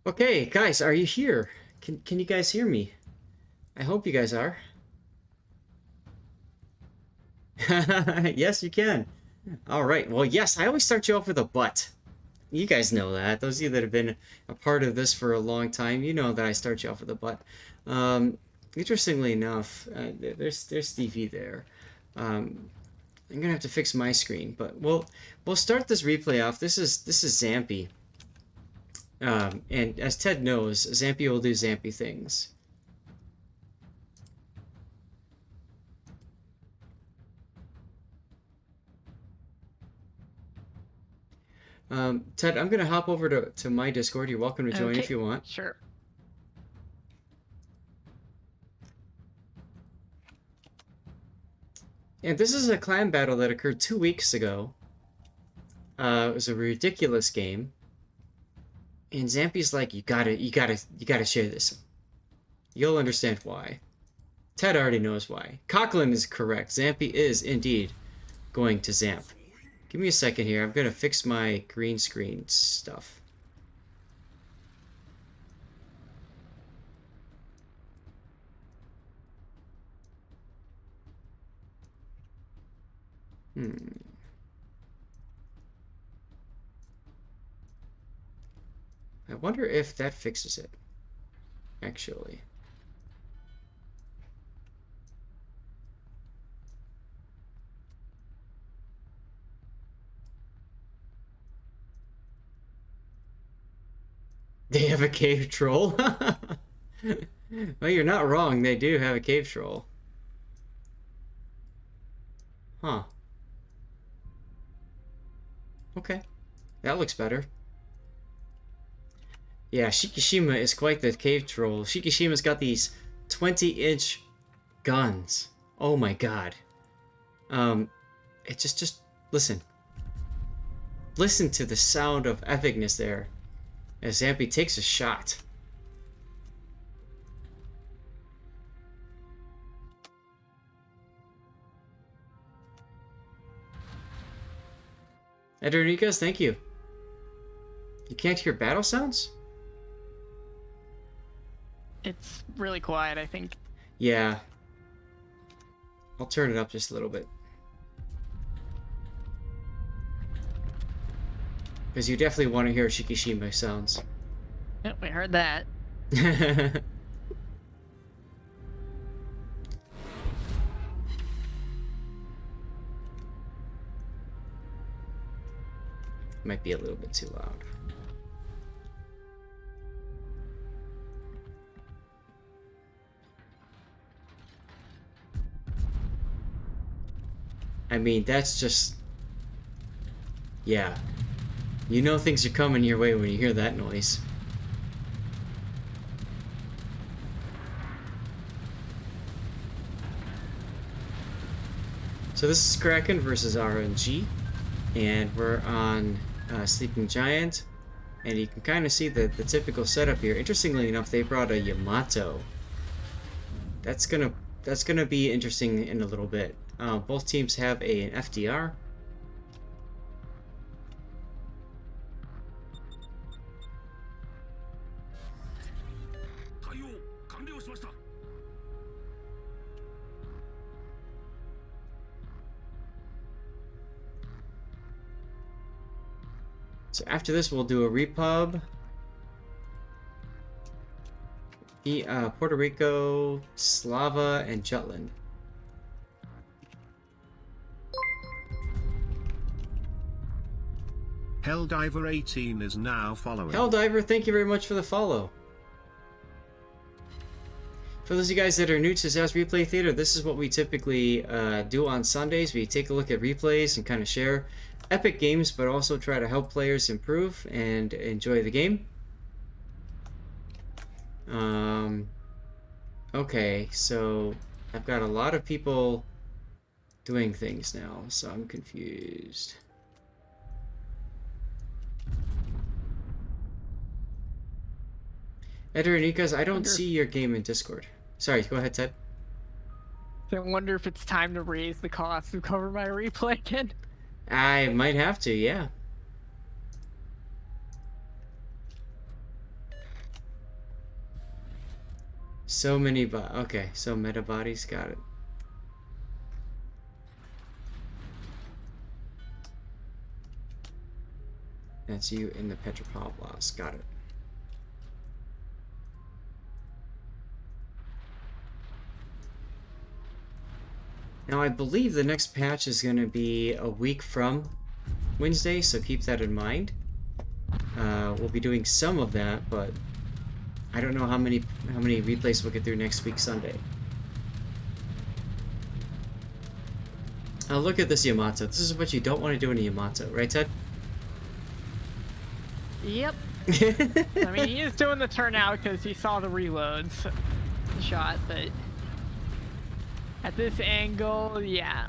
Okay, guys, are you here? Can you guys hear me? I hope you guys are. Yes, you can. All right. Well, yes, I always start you off with a but. You guys know that. Those of you that have been a part of this for a long time, you know that I start you off with a but. Um, Interestingly enough, there's Stevie there. I'm gonna have to fix my screen, but we'll start this replay off. This is Zampy. And as Ted knows, Zampy will do Zampy things. Ted, I'm gonna hop over to my Discord. You're welcome to join if you want. Sure. And this is a clan battle that occurred 2 weeks ago. It was a ridiculous game. And Zampy's like, you gotta share this. You'll understand why. Ted already knows why. Coughlin is correct. Zampy is indeed going to Zamp. Give me a second here. I'm gonna fix my green screen stuff. I wonder if that fixes it, actually. They have a cave troll? Well, you're not wrong. They do have a cave troll. Huh. Okay. That looks better. Yeah, Shikishima is quite the cave troll. Shikishima's got these 20-inch guns. Oh my god. It just listen. Listen to the sound of epicness there as Zampy takes a shot. Ederikas, thank you. You can't hear battle sounds? It's really quiet, I think. Yeah. I'll turn it up just a little bit. Because you definitely want to hear Shikishima sounds. Yep, we heard that. Might be a little bit too loud. I mean, that's just... Yeah. You know things are coming your way when you hear that noise. So this is Kraken versus RNG. And we're on Sleeping Giant. And you can kind of see the typical setup here. Interestingly enough, they brought a Yamato. That's gonna be interesting in a little bit. Both teams have an FDR. So after this, we'll do a repub. Puerto Rico, Slava, and Jutland. Helldiver18 is now following. Helldiver, thank you very much for the follow. For those of you guys that are new to Zaz Replay Theater, this is what we typically do on Sundays. We take a look at replays and kind of share epic games, but also try to help players improve and enjoy the game. Okay, so I've got a lot of people doing things now, so I'm confused. Ederikas, I don't see your game in Discord. Sorry, go ahead, Ted. I wonder if it's time to raise the cost to cover my replay again. I might have to, yeah. So many okay, so meta bodies, got it. That's you in the Petropavlovsk, got it. Now I believe the next patch is going to be a week from Wednesday, so keep that in mind. We'll be doing some of that, but I don't know how many replays we'll get through next week Sunday. Look at this Yamato. This is what you don't want to do in a Yamato, right, Ted? Yep. I mean, he is doing the turnout because he saw the reloads shot, but at this angle, yeah.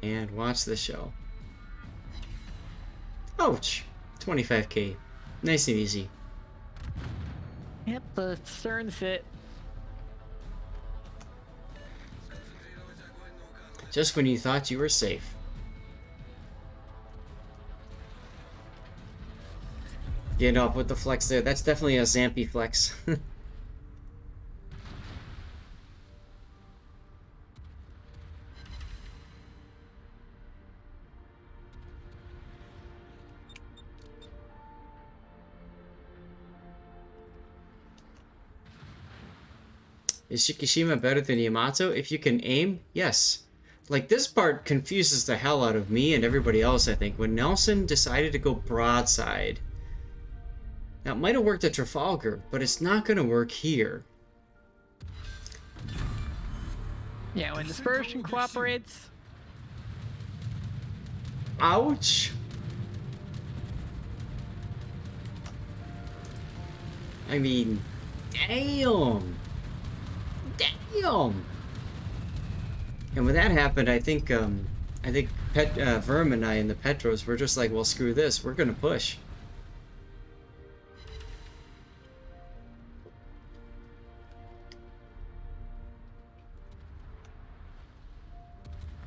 And watch the show. Ouch! 25k. Nice and easy. Yep, the stern sit. Just when you thought you were safe. Yeah, no, put the flex there. That's definitely a Zampy flex. Is Shikishima better than Yamato? If you can aim, yes. Like, this part confuses the hell out of me and everybody else, I think. When Nelson decided to go broadside. Now, it might have worked at Trafalgar, but it's not going to work here. Yeah, when dispersion cooperates. Ouch! I mean, damn! Damn! And when that happened, I think Verm and I and the Petros were just like, well, screw this, we're gonna push.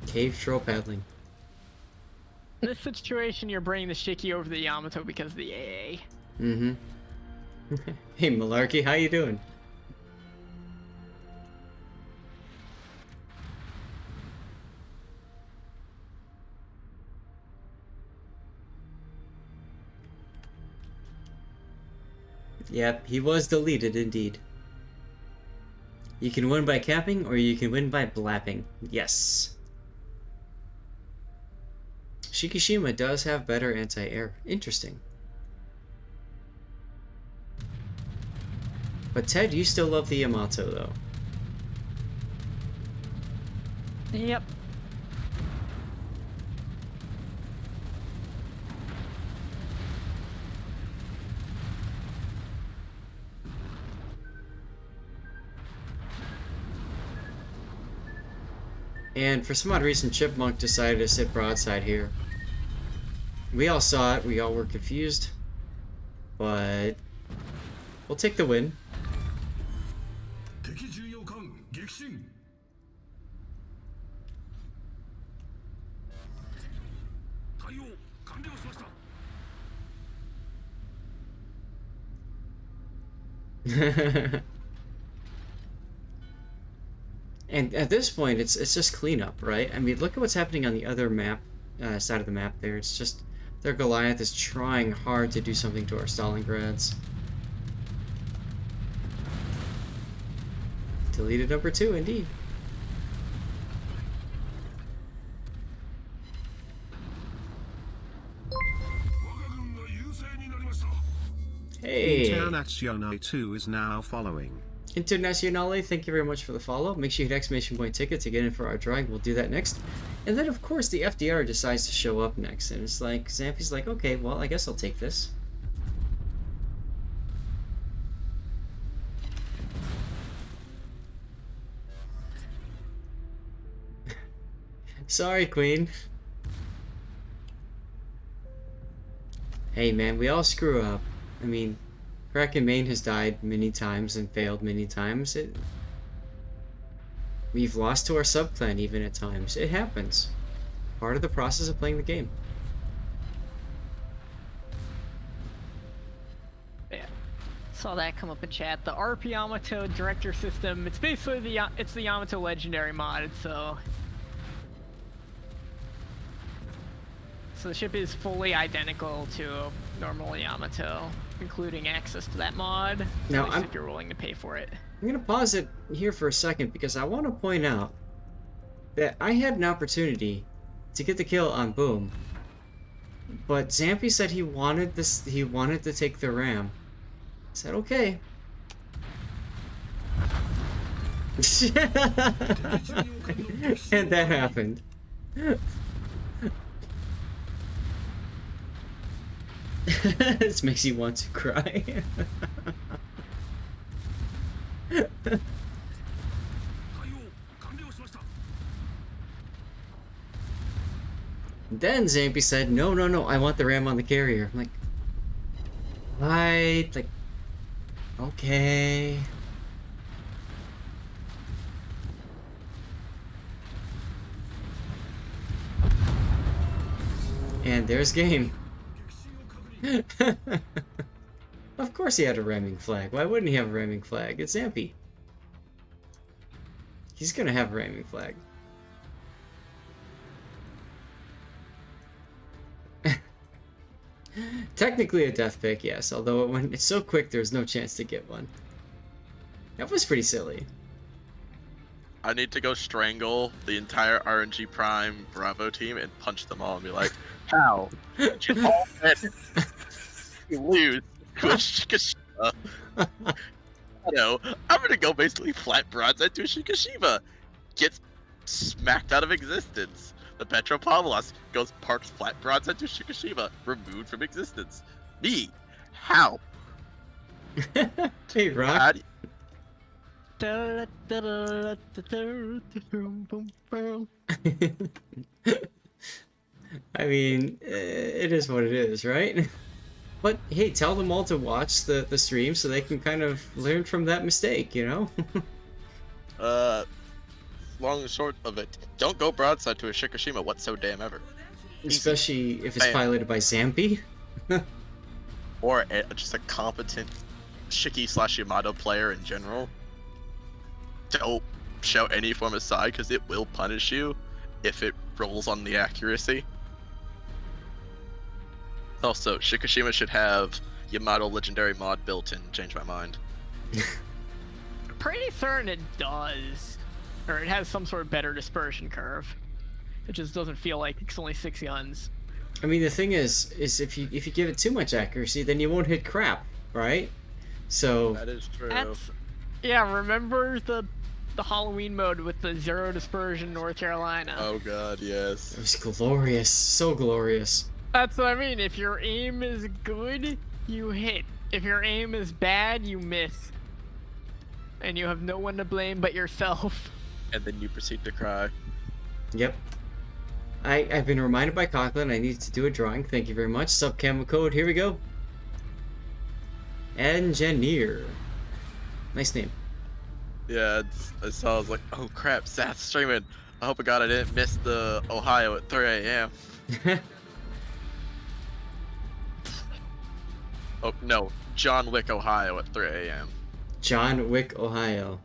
Cave troll paddling. In this situation, you're bringing the Shiki over the Yamato because of the AA. Mm-hmm. Hey, Malarkey, how you doing? Yep, he was deleted indeed. You can win by capping, or you can win by blapping. Yes. Shikishima does have better anti-air. Interesting. But Ted, you still love the Yamato, though. Yep. And for some odd reason, Chipmunk decided to sit broadside here. We all saw it, we all were confused. But we'll take the win. And at this point, it's just cleanup, right? I mean, look at what's happening on the other map, side of the map there. It's just their Goliath is trying hard to do something to our Stalingrads. Deleted number 2, indeed. Hey! Internazionale 2 is now following. Internazionale, thank you very much for the follow. Make sure you hit exclamation point ticket to get in for our drawing. We'll do that next. And then, of course, the FDR decides to show up next. And it's like, Zampy's like, okay, well, I guess I'll take this. Sorry, Queen. Hey, man, we all screw up. I mean, Kraken Main has died many times and failed many times. We've lost to our subclan even at times. It happens. Part of the process of playing the game. Saw that come up in chat. The RP Yamato director system. It's basically the Yamato legendary mod. So the ship is fully identical to normal Yamato, including access to that mod. Now, at least if you're willing to pay for it. I'm gonna pause it here for a second because I want to point out that I had an opportunity to get the kill on Boom, but Zampy said he wanted this. He wanted to take the ram. I said okay. And that happened. This makes you want to cry. Then Zampy said, no, no, no, I want the ram on the carrier. I'm like, right, like, okay. And there's game. Of course he had a ramming flag. Why wouldn't he have a ramming flag? It's Zampy. He's gonna have a ramming flag. Technically a death pick, yes, although when it's so quick there's no chance to get one. That was pretty silly. I need to go strangle the entire RNG Prime Bravo team and punch them all and be like, how did you all lose to a Shikishima? No, I'm gonna go basically flat broadside to a Shikishima. Gets smacked out of existence. The Petropavlovsk goes parked flat broadside to Shikishima, removed from existence. Me? How? Hey, Rock. I mean, it is what it is, right? But hey, tell them all to watch the stream so they can kind of learn from that mistake, you know? Long and short of it, don't go broadside to a Shikishima whatsoever. Especially if it's piloted by Zampy. Or just a competent Shiki/Yamato player in general. Don't show any form of side because it will punish you if it rolls on the accuracy. Also, Shikishima should have Yamato legendary mod built in. Change my mind. Pretty certain it does. Or it has some sort of better dispersion curve. It just doesn't feel like it's only 6 guns. I mean, the thing is if you give it too much accuracy, then you won't hit crap, right? So That is true. Yeah, remember the Halloween mode with the 0 dispersion North Carolina? Oh god, yes. it was glorious, so glorious. That's what I mean. If your aim is good, you hit. If your aim is bad, you miss. And you have no one to blame but yourself. And then you proceed to cry. Yep. I've been reminded by Conklin I need to do a drawing. Thank you very much. Sub camo code. Here we go. Engineer. Nice name. Yeah, I saw. I was like, oh crap, Seth's streaming. I hope to God I didn't miss the Ohio at 3 a.m. Oh no, John Wick, Ohio at 3 a.m. John Wick, Ohio.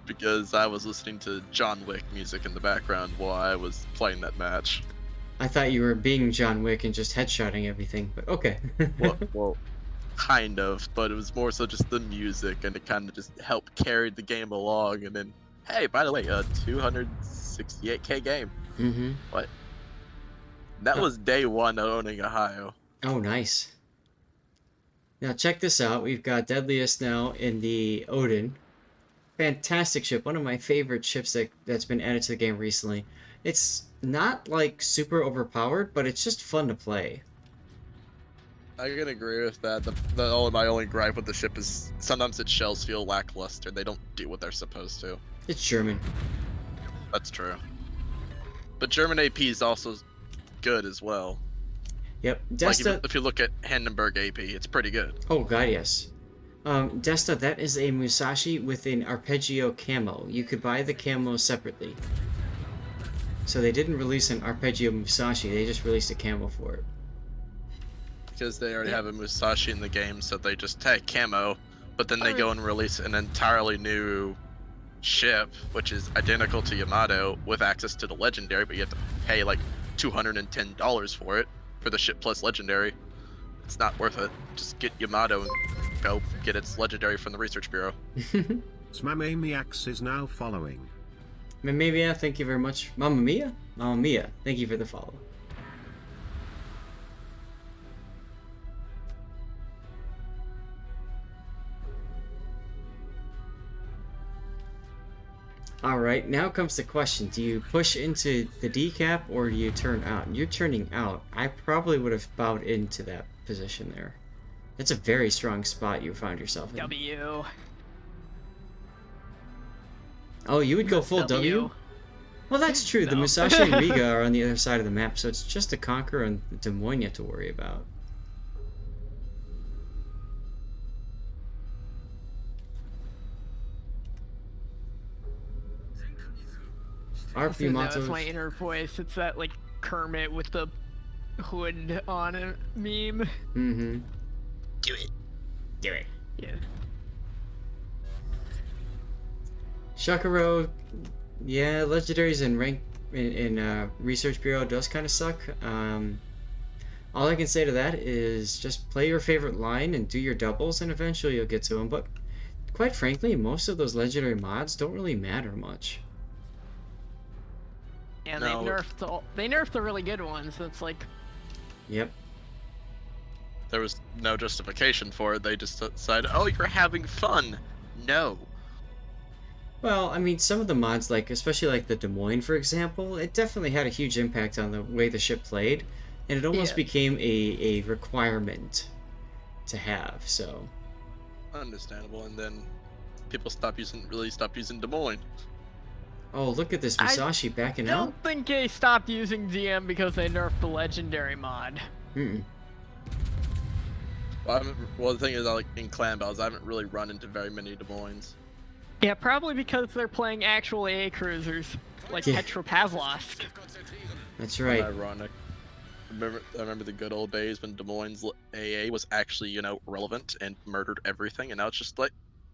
Because I was listening to John Wick music in the background while I was playing that match. I thought you were being John Wick and just headshotting everything, but okay. Well, kind of, but it was more so just the music, and it kind of just helped carry the game along. And then, hey, by the way, a 268k game. Mm-hmm. What? That was day one of owning Ohio. Oh, nice. Now check this out. We've got Deadliest now in the Odin. Fantastic ship. One of my favorite ships that's been added to the game recently. It's not like super overpowered, but it's just fun to play. I can agree with that. My only gripe with the ship is sometimes its shells feel lackluster. They don't do what they're supposed to. It's German. That's true. But German AP is also good as well. Yep. Like Desta. if you look at Hindenburg AP, it's pretty good. Oh god, yes. Desta, that is a Musashi with an arpeggio camo. You could buy the camo separately. So they didn't release an arpeggio Musashi. They just released a camo for it. Because they already Yeah. have a Musashi in the game, so they just take camo, but then they go and release an entirely new ship, which is identical to Yamato, with access to the legendary, but you have to pay like $210 for it, for the ship plus legendary. It's not worth it. Just get Yamato and go get its legendary from the Research Bureau. Smamamiax is now following. Mamma Mia, thank you very much. Mamma Mia? Mamma Mia, thank you for the follow. Alright, now comes the question. Do you push into the decap or do you turn out? You're turning out. I probably would have bowed into that position there. That's a very strong spot you found yourself in. W. Oh, you would go full W? Well, that's true. The No. Musashi and Riga are on the other side of the map, so it's just the Conqueror and the Des Moines you have to worry about. Our That was Yamato. my inner voice. It's that like Kermit with the hood on a meme. Mm-hmm. Do it. Do it. Yeah. Shakaro, yeah, legendaries and rank in Research Bureau does kind of suck. All I can say to that is just play your favorite line and do your doubles, and eventually you'll get to them. But quite frankly, most of those legendary mods don't really matter much. And No. they nerfed the really good ones. It's like, Yep. There was no justification for it. They just decided, oh, you're having fun. No. Well, I mean, some of the mods, like especially like the Des Moines, for example, it definitely had a huge impact on the way the ship played, and it almost Yeah. became a requirement to have. So. Understandable. And then people stopped using Des Moines. Oh, look at this Musashi backing I don't out. think they stopped using GM because they nerfed the legendary mod. Mm-mm. Well, the thing is, like in clan battles, I haven't really run into very many Des Moines. Yeah, probably because they're playing actual AA cruisers like Yeah. Petropavlovsk. That's right. Ironic. I remember the good old days when Des Moines AA was actually, relevant and murdered everything, and now it's just like,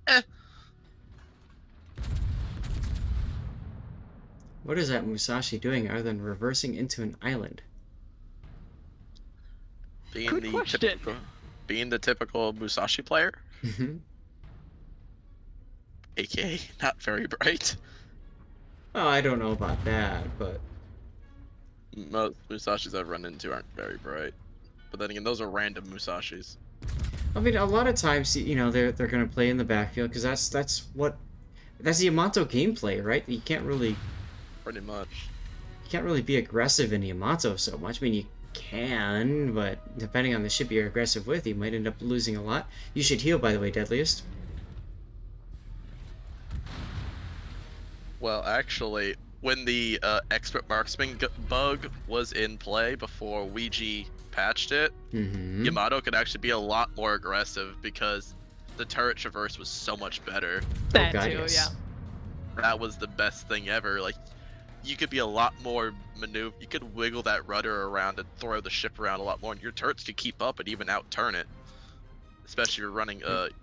eh. What is that Musashi doing other than reversing into an island? Good question. Being the typical Musashi player, Mhm. aka not very bright. Oh, I don't know about that, but Most Musashis I've run into aren't very bright. But then again, those are random Musashis. I mean, a lot of times, they're gonna play in the backfield because that's the Yamato gameplay, right? You can't really Pretty much. be aggressive in Yamato so much. I mean, you can, but depending on the ship you're aggressive with, you might end up losing a lot. You should heal, by the way, Deadliest. Well, actually, when the expert marksman bug was in play before Ouija patched it, Mm-hmm. Yamato could actually be a lot more aggressive because the turret traverse was so much better. That God, too, yes. yeah. That was the best thing ever. Like, you could be a lot more maneuver. You could wiggle that rudder around and throw the ship around a lot more, and your turrets could keep up and even outturn it. Especially if you're running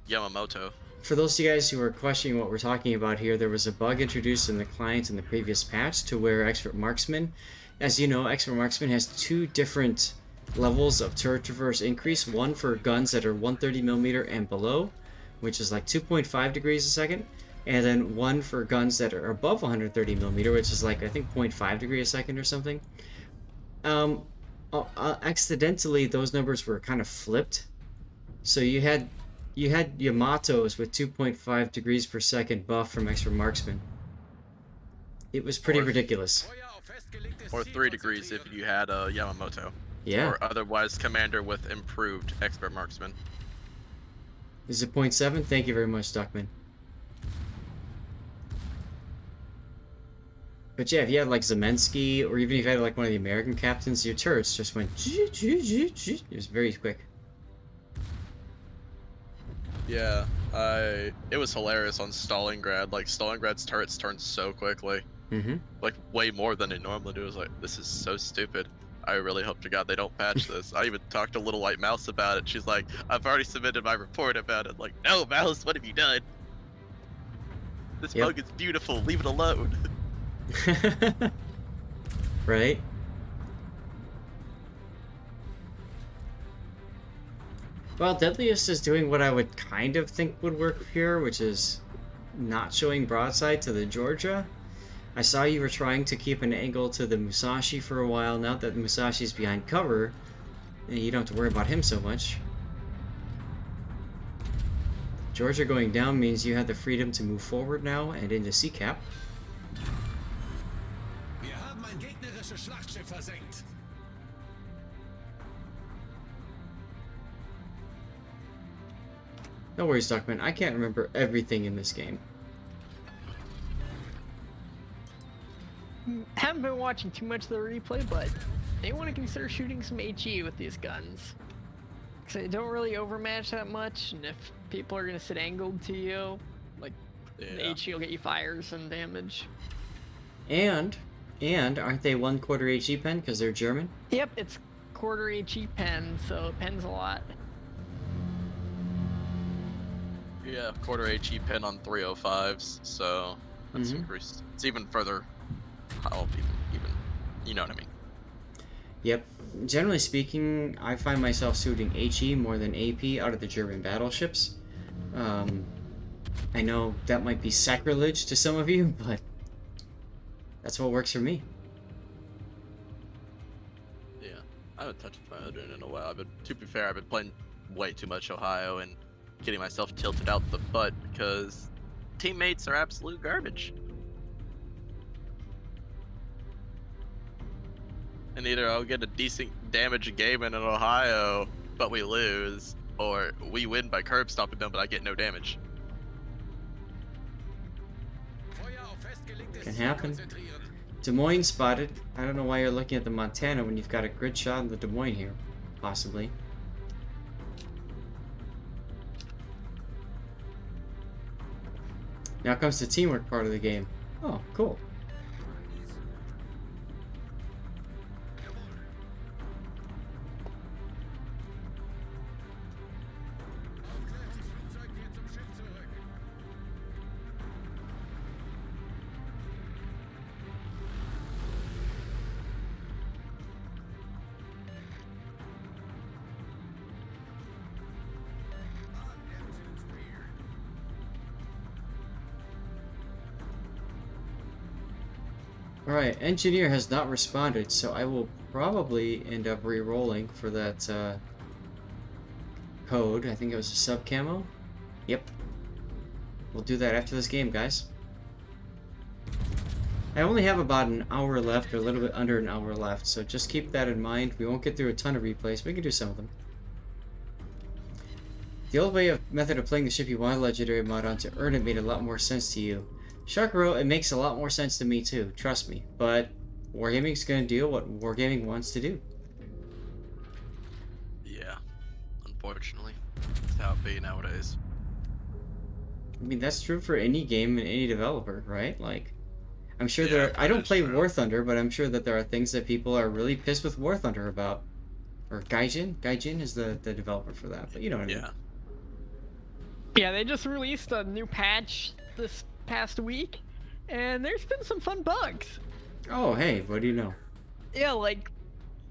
Yamamoto. For those of you guys who are questioning what we're talking about here, there was a bug introduced in the client in the previous patch to where Expert Marksman, as you know, Expert Marksman has two different levels of turret traverse increase. One for guns that are 130mm and below, which is like 2.5 degrees a second, and then one for guns that are above 130mm, which is like I think 0.5 degrees a second or something. Accidentally, those numbers were kind of flipped, so you had Yamatos with 2.5 degrees per second buff from Expert Marksman. It was pretty Or- ridiculous. Or 3 degrees if you had a Yamamoto. Yeah. Or otherwise commander with improved expert marksman. Is it 0.7? Thank you very much, Duckman. But yeah, if you had like Zemensky, or even if you had like one of the American captains, your turrets just went. It was very quick. Yeah, it was hilarious on Stalingrad. Like, Stalingrad's turrets turned so quickly. Mm-hmm. Like, way more than it normally do. It was like, this is so stupid. I really hope to God they don't patch this. I even talked to Little White Mouse about it. She's like, I've already submitted my report about it. Like, no, Mouse, what have you done? This Yep. bug is beautiful. Leave it alone. Right? Well, Deadliest is doing what I would kind of think would work here, which is not showing broadside to the Georgia. I saw you were trying to keep an angle to the Musashi for a while. Now that Musashi's behind cover, you don't have to worry about him so much. Georgia going down means you have the freedom to move forward now and into sea cap. Wir haben ein gegnerisches Schlachtschiff versenkt. No worries, Duckman. I can't remember everything in this game. Haven't been watching too much of the replay, but they want to consider shooting some HE with these guns. Because they don't really overmatch that much, and if people are going to sit angled to you, like, the HE will get you fires and damage. And aren't they 1/4 HE pen because they're German? Yep, it's quarter HE pen, so it pens a lot. Yeah, quarter HE pin on 305s, so that's increased. It's even further. Oh, even, you know what I mean. Yep. Generally speaking, I find myself shooting HE more than AP out of the German battleships. I know that might be sacrilege to some of you, but that's what works for me. Yeah, I haven't touched my Odin in a while. To be fair, I've been playing way too much Ohio and getting myself tilted out the butt because teammates are absolute garbage. And either I'll get a decent damage game in Ohio, but we lose, or we win by curb stomping them, but I get no damage. Can happen. Des Moines spotted. I don't know why you're looking at the Montana when you've got a grid shot in the Des Moines here. Possibly. Now comes the teamwork part of the game. Oh, cool. Alright, engineer has not responded, so I will probably end up re-rolling for that code. I think it was a sub camo. Yep. We'll do that after this game, guys. I only have about an hour left, or a little bit under an hour left, so just keep that in mind. We won't get through a ton of replays, but we can do some of them. The old method of playing the ship you want legendary mod on to earn it made a lot more sense to you. Sharkro, it makes a lot more sense to me too, trust me. But Wargaming's gonna do what Wargaming wants to do. Yeah, unfortunately, that's how it be nowadays. I mean, that's true for any game and any developer, right? Like, I'm sure Yeah, I don't play true. War Thunder, but I'm sure that there are things that people are really pissed with War Thunder about. Or Gaijin? Gaijin is the developer for that, but you know what I mean. Yeah. Yeah, they just released a new patch this past week, and there's been some fun bugs. Oh, hey, what do you know? Yeah, like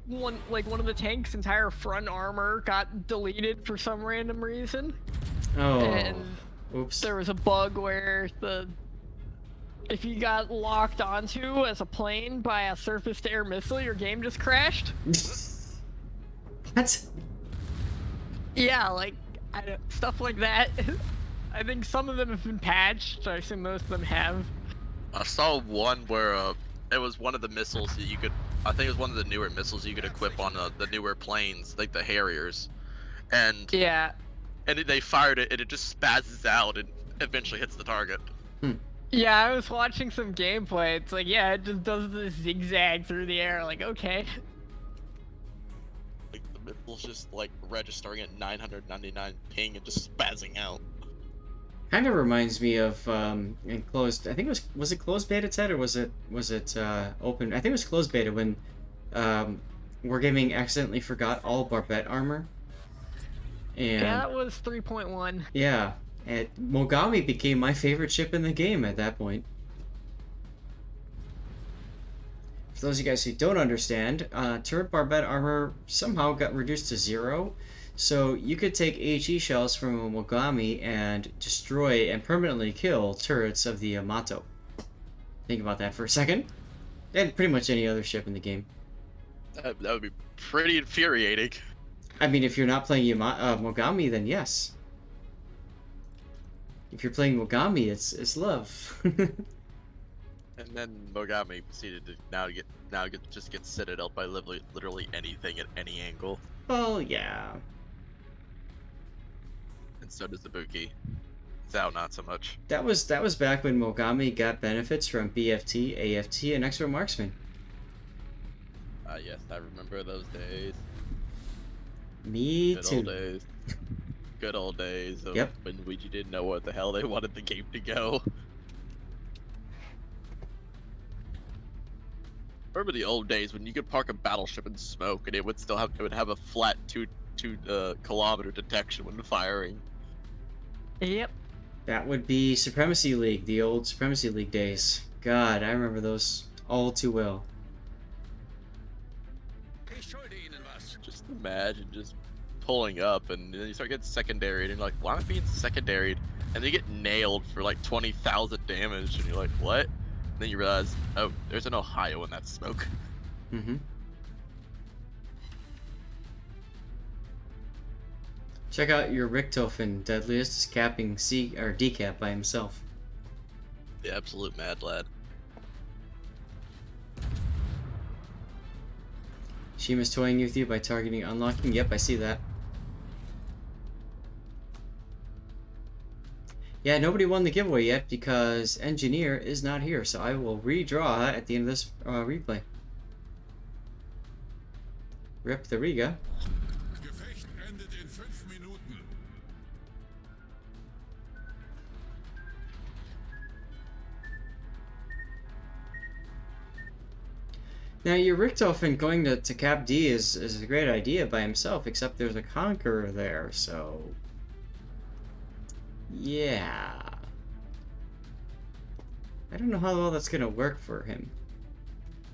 one of the tank's entire front armor got deleted for some random reason. Oh, And oops. there was a bug where if you got locked onto as a plane by a surface-to-air missile, your game just crashed. What? Yeah, like stuff like that. I think some of them have been patched. I assume most of them have. I saw one where it was one of the missiles that you could. I think it was one of the newer missiles you could equip on the newer planes, like the Harriers, and Yeah. they fired it and it just spazzes out and eventually hits the target. Yeah, I was watching some gameplay. It's like, yeah, it just does this zigzag through the air. Like, okay. Like the missile's just like registering at 999 ping and just spazzing out. Kind of reminds me of enclosed. I think it was it closed beta Ted, or was it open? I think it was closed beta when Wargaming accidentally forgot all Barbette armor. And Yeah, that was 3.1. yeah, and Mogami became my favorite ship in the game at that point. For those of you guys who don't understand, turret Barbette armor somehow got reduced to 0. So you could take AHE shells from a Mogami and destroy and permanently kill turrets of the Yamato. Think about that for a second. And pretty much any other ship in the game. That would be pretty infuriating. I mean, if you're not playing Mogami, then yes. If you're playing Mogami, it's love. And then Mogami proceeded to just get citadel by literally anything at any angle. Well, yeah. And so does Ibuki. Zao not so much. That was back when Mogami got benefits from BFT, AFT, and Expert Marksman. Yes, I remember those days. Me Good too. old days. Good old days of Yep. when we didn't know what the hell they wanted the game to go. Remember the old days when you could park a battleship in smoke and it would have a flat two kilometer detection when firing. Yep. That would be Supremacy League, the old Supremacy League days. God, I remember those all too well. Ich schulde Ihnen was. Just imagine just pulling up and then you start getting secondary and you're like, why am I being secondaried? And then you get nailed for like 20,000 damage and you're like, what? And then you realize, oh, there's an Ohio in that smoke. Mm-hmm. Check out your Richtofen. Deadliest is capping C or decap by himself. The absolute mad lad. Shima's toying with you by targeting unlocking. Yep, I see that. Yeah, nobody won the giveaway yet because Engineer is not here, so I will redraw at the end of this replay. Rip the Riga. Gefecht endet in 5 Minuten. Now, your Richtofen going to Cap D is a great idea by himself, except there's a Conqueror there, so... yeah. I don't know how well that's going to work for him.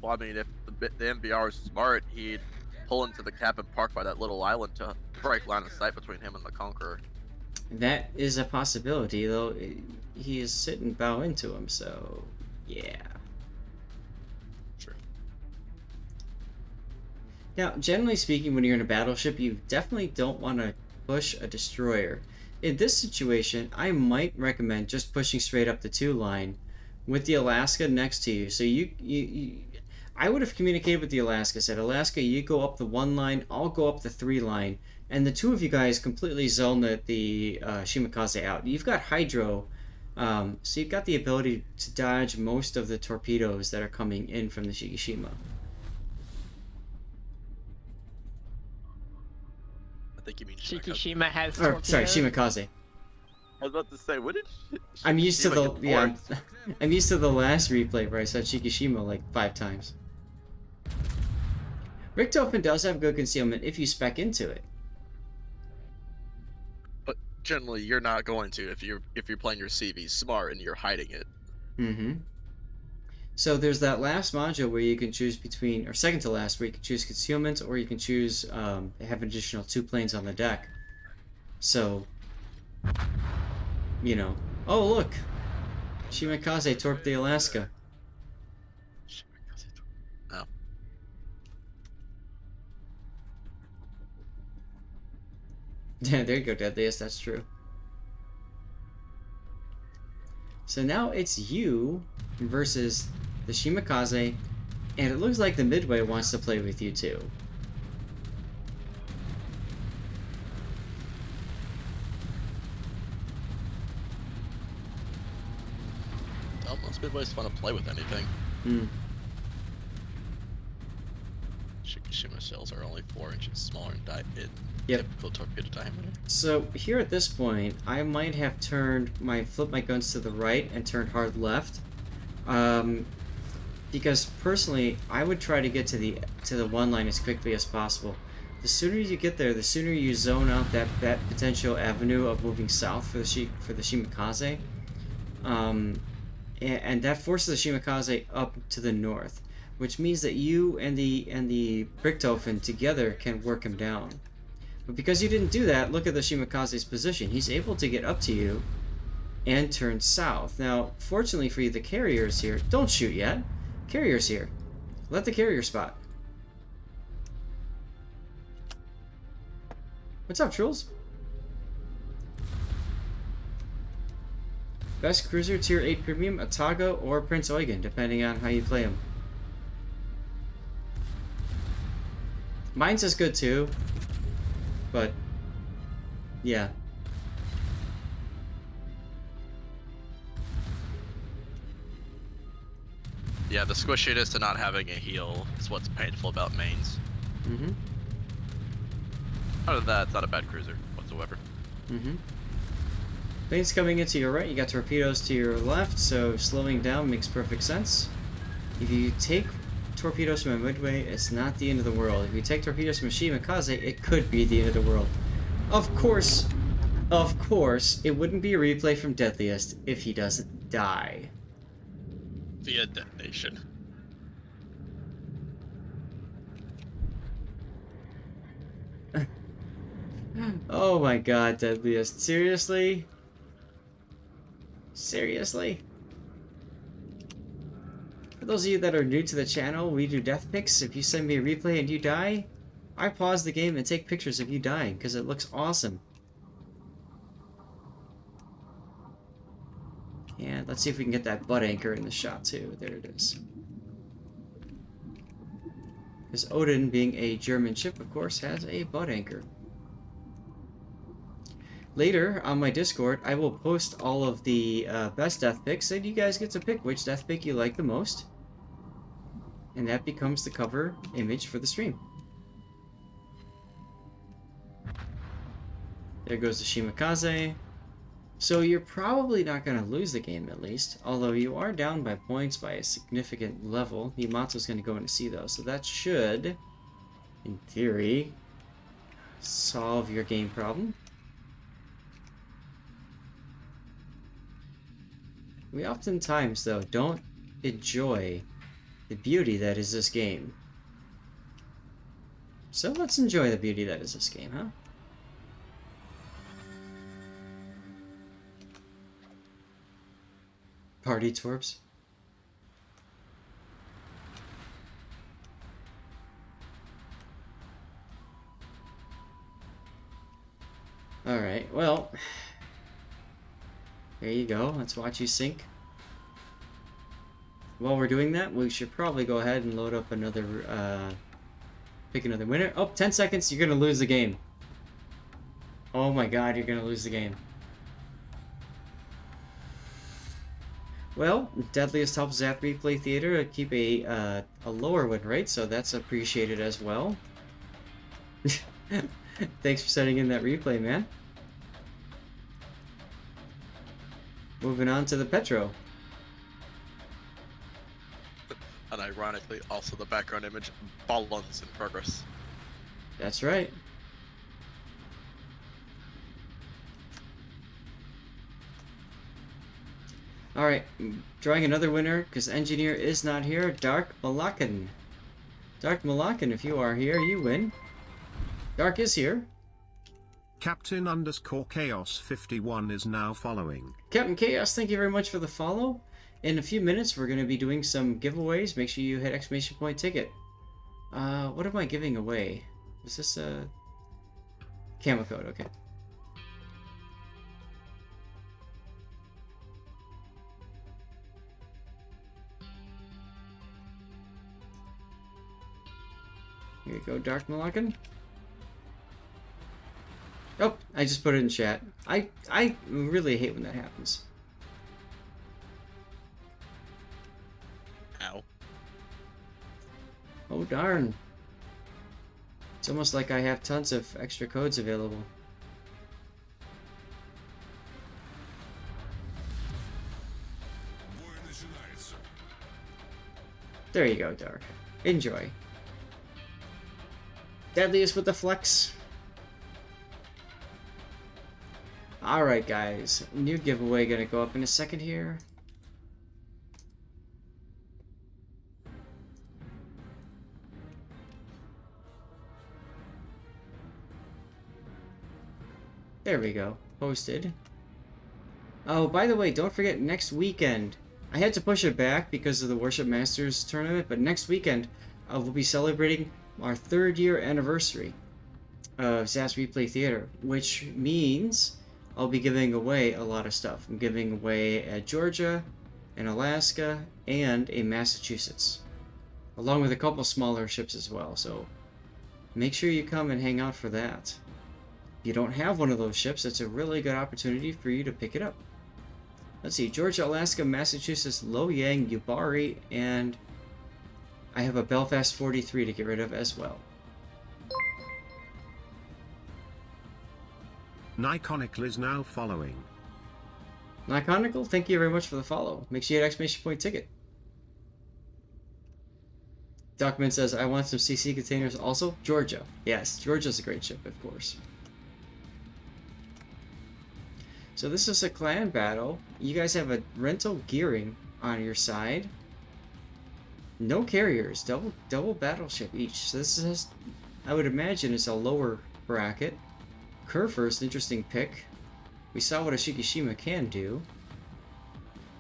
Well, I mean, if the MBR is smart, he'd pull into the cap and park by that little island to break line of sight between him and the Conqueror. That is a possibility, though he is sit and bow into him, so yeah. Sure. Now, generally speaking, when you're in a battleship, you definitely don't want to push a destroyer. In this situation, I might recommend just pushing straight up the 2 line with the Alaska next to you. So I would have communicated with the Alaska, said, Alaska, you go up the 1 line, I'll go up the 3 line, and the 2 of you guys completely zone the Shimakaze out. You've got Hydro, so you've got the ability to dodge most of the torpedoes that are coming in from the Shikishima. I think you mean Shikishima has Or, sorry, torpedoes. Shimakaze. I was about to say, what did I'm used to Shikishima the get yeah. ports? I'm used to the last replay where I said Shikishima like 5 times. Richtofen does have good concealment if you spec into it. But generally, you're not going to if you're playing your CV smart and you're hiding it. Mm-hmm. So there's that last module where you can choose between, or second to last, where you can choose concealment, or you can choose have an additional 2 planes on the deck. So, you know. Oh look, Shimakaze torped the Alaska. Oh. Yeah, there you go, Deadliest. That's true. So now it's you versus the Shimakaze, and it looks like the Midway wants to play with you too. Oh, most Midways want to play with anything. Hmm. Shikishima shells are only 4 inches smaller in Yep. typical torpedo diameter. So here at this point, I might have flipped my guns to the right and turned hard left. because personally, I would try to get to the one line as quickly as possible. The sooner you get there, the sooner you zone out that potential avenue of moving south for the Shimakaze, and that forces the Shimakaze up to the north, which means that you and the Brichthofen together can work him down. But because you didn't do that, look at the Shimakaze's position. He's able to get up to you and turn south. Now, fortunately for you, the carrier's here. Don't shoot yet. Carrier's here. Let the carrier spot. What's up, Trolls? Best cruiser, tier 8 premium, Atago or Prince Eugen, depending on how you play him. Mine's as good too, but yeah. Yeah, the squishiness to not having a heal is what's painful about mains. Mm-hmm. Other than that, it's not a bad cruiser whatsoever. Mm-hmm. Planes coming into your right, you got torpedoes to your left, so slowing down makes perfect sense. If you take torpedoes from a midway, it's not the end of the world. If you take torpedoes from a Shimakaze, it could be the end of the world. Of course, it wouldn't be a replay from Deadliest if he doesn't die. Via detonation. Oh my god, Deadliest. Seriously? Seriously? For those of you that are new to the channel, we do death pics. If you send me a replay and you die, I pause the game and take pictures of you dying because it looks awesome. And let's see if we can get that butt anchor in the shot too. There it is. Because Odin, being a German ship, of course, has a butt anchor. Later, on my Discord, I will post all of the best death picks, and you guys get to pick which death pick you like the most. And that becomes the cover image for the stream. There goes the Shimakaze. So you're probably not going to lose the game, at least. Although you are down by points by a significant level. Yamato's going to go into sea, though. So that should, in theory, solve your game problem. We oftentimes, though, don't enjoy the beauty that is this game. So let's enjoy the beauty that is this game, huh? Party twerps. Alright, well, there you go. Let's watch you sink. While we're doing that, we should probably go ahead and load up another, pick another winner. Oh, 10 seconds, you're gonna lose the game. Oh my god, you're gonna lose the game. Well, Deadliest helps Zap Replay Theater keep a lower win rate, so that's appreciated as well. Thanks for sending in that replay, man. Moving on to the Petro. And ironically, also the background image, Ballons in progress. That's right. Alright, drawing another winner, because Engineer is not here, Dark Malakan. Dark Malakan, if you are here, you win. Dark is here. Captain_Chaos51 is now following. Captain Chaos, thank you very much for the follow. In a few minutes, we're going to be doing some giveaways. Make sure you hit exclamation point ticket. What am I giving away? Is this a camo code? Okay. Here you go, Dark Malakan. Oh, I just put it in chat. I really hate when that happens. Ow. Oh darn. It's almost like I have tons of extra codes available. There you go, Dark. Enjoy. Deadliest with the flex. Alright, guys. New giveaway gonna go up in a second here. There we go. Posted. Oh, by the way, don't forget next weekend. I had to push it back because of the Warship Masters Tournament, but next weekend we'll be celebrating our 3rd year anniversary of SAS Replay Theater, which means I'll be giving away a lot of stuff. I'm giving away a Georgia, an Alaska, and a Massachusetts, along with a couple smaller ships as well, so make sure you come and hang out for that. If you don't have one of those ships, it's a really good opportunity for you to pick it up. Let's see, Georgia, Alaska, Massachusetts, Loyang, Yubari, and I have a Belfast 43 to get rid of as well. Niconical is now following. Niconical, thank you very much for the follow. Make sure you hit exclamation point ticket. Document says, I want some CC containers also. Georgia. Yes, Georgia's a great ship, of course. So this is a clan battle. You guys have a rental gearing on your side. No carriers, double battleship each. So this is, I would imagine, it's a lower bracket. Kerr first, interesting pick. We saw what a Shikishima can do.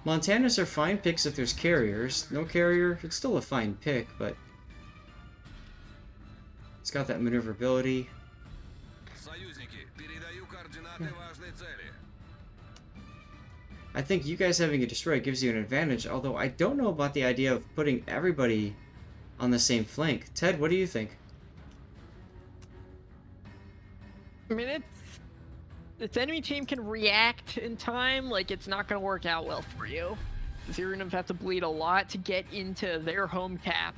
Montanas are fine picks if there's carriers. No carrier, it's still a fine pick, but it's got that maneuverability. I think you guys having a destroyer gives you an advantage, although I don't know about the idea of putting everybody on the same flank. Ted, what do you think? I mean, its enemy team can react in time, like it's not going to work out well for you. Because you're going to have to bleed a lot to get into their home cap.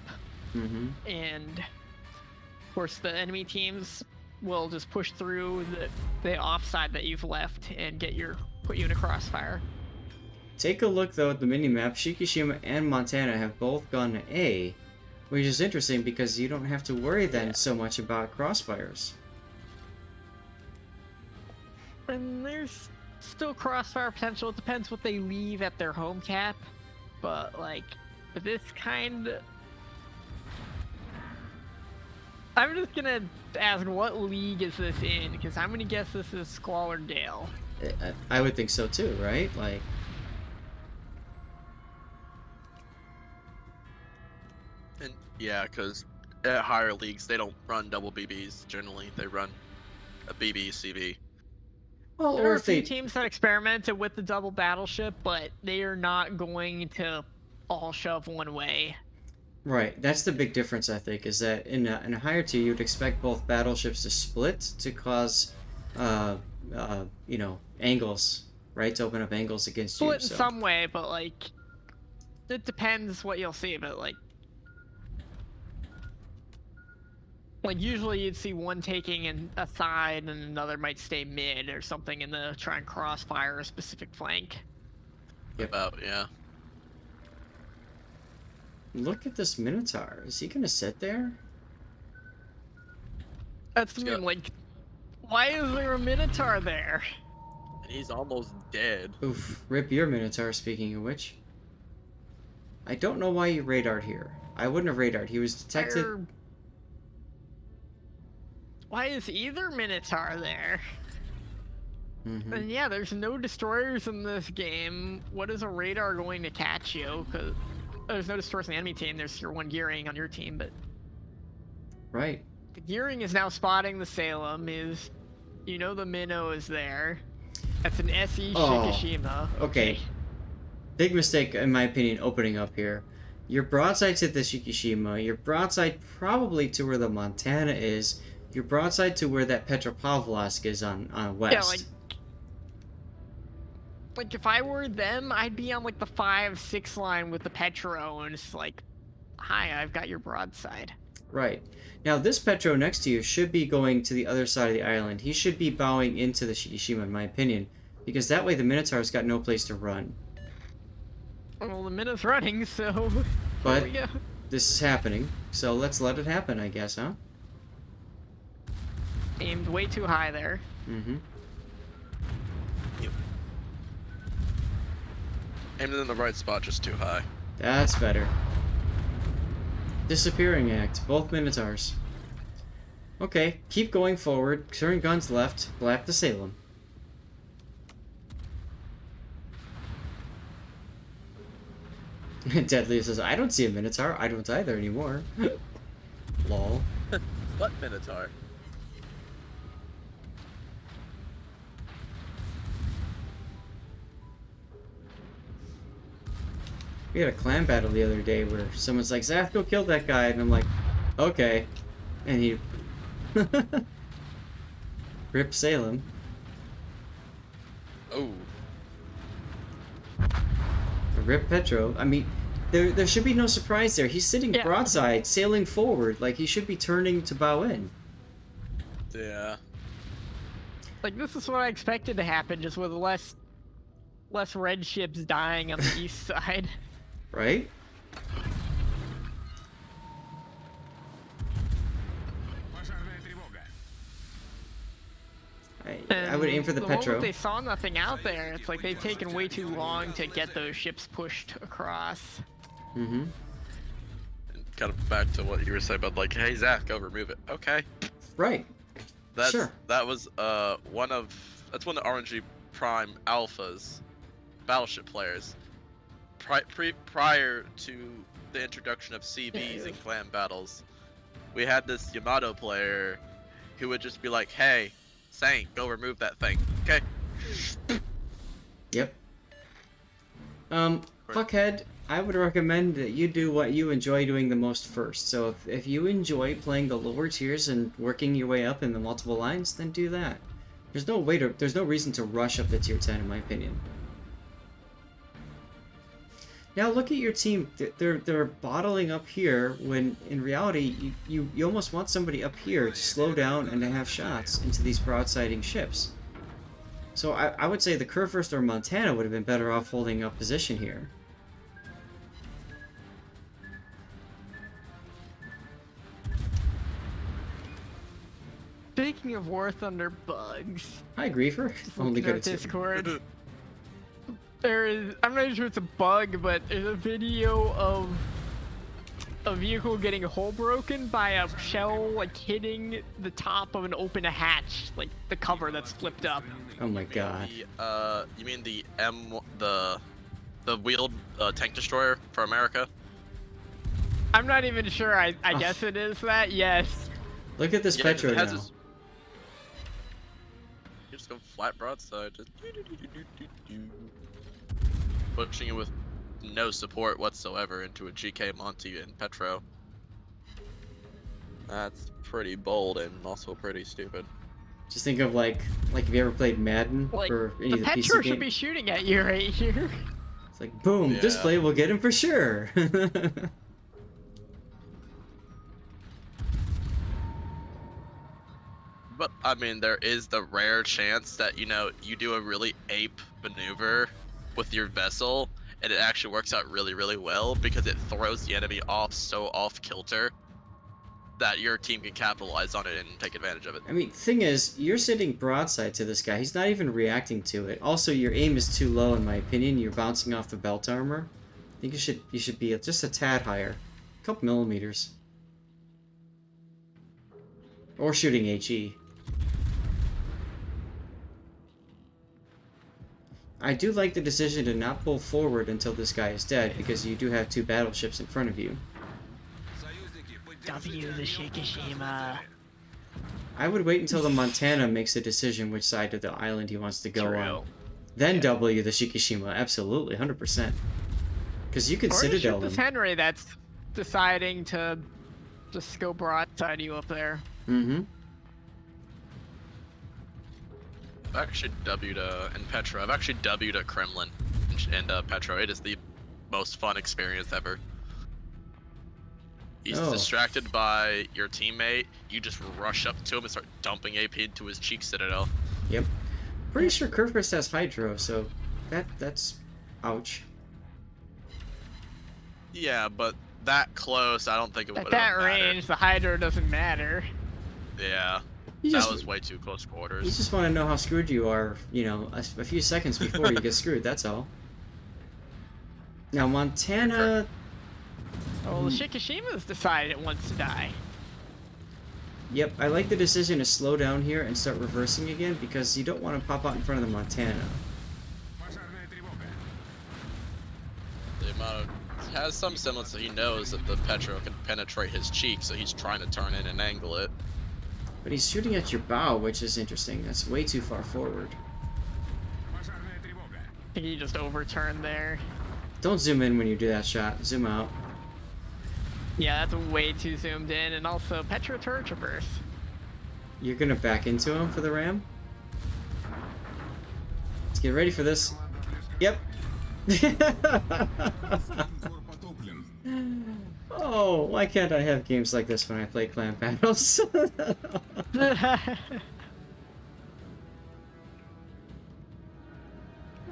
Mm-hmm. And, of course, the enemy teams will just push through the offside that you've left and put you in a crossfire. Take a look, though, at the minimap. Shikishima and Montana have both gone to A, which is interesting because you don't have to worry then so much about crossfires. And there's still crossfire potential. It depends what they leave at their home cap. But, like, this kind... I'm just gonna ask, what league is this in? Because I'm gonna guess this is Squalor Gale. I would think so, too, right? Like... And yeah, because at higher leagues, they don't run double BBs generally. They run a BB, CB. Well, There or are a if few they... teams that experimented with the double battleship, but they are not going to all shove one way. Right, that's the big difference, I think, is that in a higher tier, you would expect both battleships to split to cause, you know, angles, right? To open up angles against you. Split in So. some way, but, like, it depends what you'll see, but, like, usually you'd see one taking a side and another might stay mid or something in the try and crossfire a specific flank. Yep. About, yeah. Look at this Minotaur. Is he gonna sit there? That's the Yeah. mean, like, why is there a Minotaur there? And he's almost dead. Oof. Rip your Minotaur, speaking of which. I don't know why you radared here. I wouldn't have radared. He was detected... Why is either Minotaur there? Mhm. And yeah, there's no destroyers in this game. What is a radar going to catch you? Because there's no destroyers on the enemy team. There's your one gearing on your team, but Right. the gearing is now spotting the Salem. You know the Minnow is there. That's an SE Oh, Shikishima. okay. Big mistake, in my opinion, opening up here. Your broadside to the Shikishima. Your broadside probably to where the Montana is. Your broadside to where that Petropavlovsk is on west. Yeah, like if I were them, I'd be on like the 5-6 line with the Petro, and it's like, hi, I've got your broadside. Right. Now, this Petro next to you should be going to the other side of the island. He should be bowing into the Shikishima, in my opinion, because that way the Minotaur's got no place to run. Well, the Minnow's running, so But here we go. this is happening, so let's let it happen, I guess, huh? Aimed way too high there. Mm-hmm. Aimed in the right spot, just too high. That's better. Disappearing act. Both Minotaurs. Okay, keep going forward. Turn guns left. Black to Salem. Deadly says, I don't see a Minotaur. I don't either anymore. Lol. What Minotaur? We had a clan battle the other day where someone's like, Zath, go kill that guy. And I'm like, okay. And he... Rip Salem. Oh. Rip Petro. I mean, there should be no surprise there. He's sitting Yeah. broadside, sailing forward. Like, he should be turning to bow in. Yeah. Like, this is what I expected to happen, just with less red ships dying on the east side. Right? Пожарная тревога. I would aim for the Petro. Moment they saw nothing out there, it's like they've taken way too long to get those ships pushed across. Mm-hmm. Kind of back to what you were saying about, like, hey, Zach, go remove it. Okay. Right. That's, Sure. That was one of the RNG Prime Alphas battleship players. Prior to the introduction of CBs and clan battles, we had this Yamato player who would just be like, hey, Saint, go remove that thing. Okay. Yep. Fuckhead, I would recommend that you do what you enjoy doing the most first. So if you enjoy playing the lower tiers and working your way up in the multiple lines, then do that. There's no reason to rush up to tier 10 in my opinion. Now look at your team. They're bottling up here when in reality you almost want somebody up here to slow down and to have shots into these broadsiding ships. So I would say the Kurfürst or Montana would have been better off holding up position here. Speaking of War Thunder bugs, Hi Griefer. Only looking good at at two. Discord. There is, I'm not sure it's a bug, but there's a video of a vehicle getting hole broken by a shell like hitting the top of an open hatch, like the cover that's flipped up. Oh my god. You mean the the wheeled tank destroyer for America? I'm not even sure. I guess it is that. Yes. Look at this Yeah, Petro it has now. this- You just go flat broadside, just pushing it with no support whatsoever into a GK Monty and Petro. That's pretty bold and also pretty stupid. Just think of like if you ever played Madden Like or any the of the PC Petro games. should be shooting at you right here. It's like boom, this Yeah. play will get him for sure. But I mean, there is the rare chance that, you know, you do a really ape maneuver with your vessel and it actually works out really, really well because it throws the enemy off so off kilter that your team can capitalize on it and take advantage of it. I mean, thing is, you're sitting broadside to this guy. He's not even reacting to it. Also, your aim is too low, in my opinion. You're bouncing off the belt armor. I think you should be just a tad higher, a couple millimeters, or shooting HE. I do like the decision to not pull forward until this guy is dead, because you do have two battleships in front of you. W the Shikishima. I would wait until the Montana makes a decision which side of the island he wants to go True. on. Then W the Shikishima, absolutely, 100%. Because you can Or to Citadel shoot this them. Henry that's deciding to just go broadside you up there. Mm-hmm. I've actually W'd and Petro. I've actually W'd a Kremlin and Petro. It is the most fun experience ever. He's Oh. distracted by your teammate. You just rush up to him and start dumping AP into his cheek citadel. Yep. Pretty sure Kurfürst has Hydro, so that's ouch. Yeah, but that close, I don't think it would At have that mattered. range, the Hydro doesn't matter. Yeah, You that just, was way too close you quarters. just want to know how screwed you are, you know, a few seconds before you get screwed, that's all. Now, Montana... Well, the Shikishima's decided it wants to die. Yep, I like the decision to slow down here and start reversing again because you don't want to pop out in front of the Montana. Пожарная тревога. The amount of has some semblance that he knows that the Petro can penetrate his cheek, so he's trying to turn in and angle it. But he's shooting at your bow, which is interesting. That's way too far forward. Пожарная тревога. I think he just overturned there. Don't zoom in when you do that shot. Zoom out. Yeah, that's way too zoomed in, and also Petro turret traverse. You're gonna back into him for the ram? Let's get ready for this. Yep. Линкор потоплен. Oh, why can't I have games like this when I play clan battles?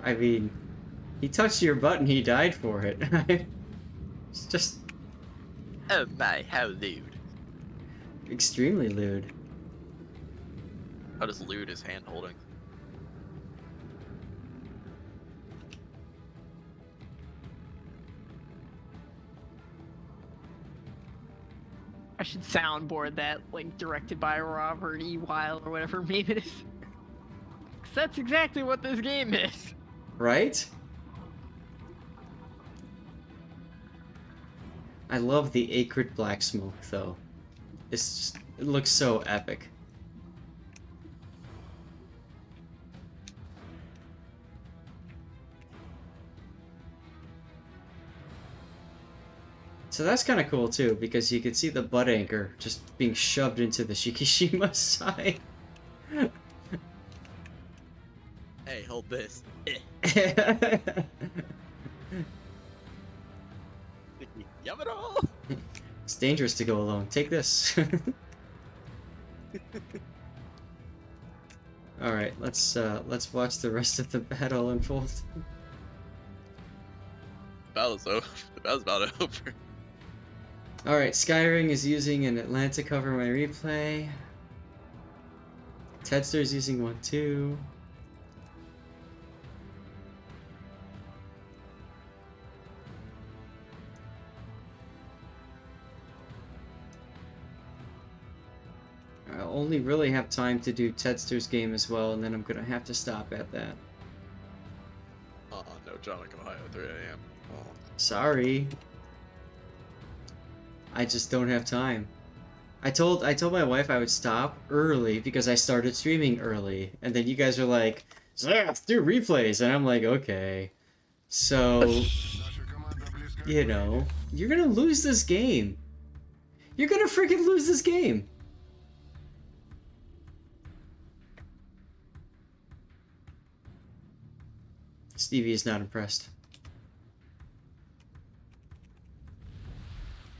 I mean, he touched your button, he died for it. It's just Oh my, how lewd. extremely lewd. How does lewd his hand holding? I should soundboard that, like, directed by Robert E. Weil or whatever meme it is. 'Cause that's exactly what this game is. Right? I love the acrid black smoke, though. It's just, it looks so epic. So that's kind of cool too, because you can see the butt anchor just being shoved into the Shikishima side. Hey, hold this. Yamado! It's dangerous to go alone. Take this. All right, let's watch the rest of the battle unfold. Battle's over. The battle's about over. All right, Skyring is using an Atlanta cover my replay. Tedster's using one too. I only really have time to do Tedster's game as well, and then I'm gonna have to stop at that. Oh, no, John, Ohio, 3 a.m. Oh. Sorry. I just don't have time. I told my wife I would stop early because I started streaming early, and then you guys are like, let's do replays, and I'm like, okay. So, Наша команда близка. you know, you're gonna lose this game. You're gonna freaking lose this game. Stevie is not impressed.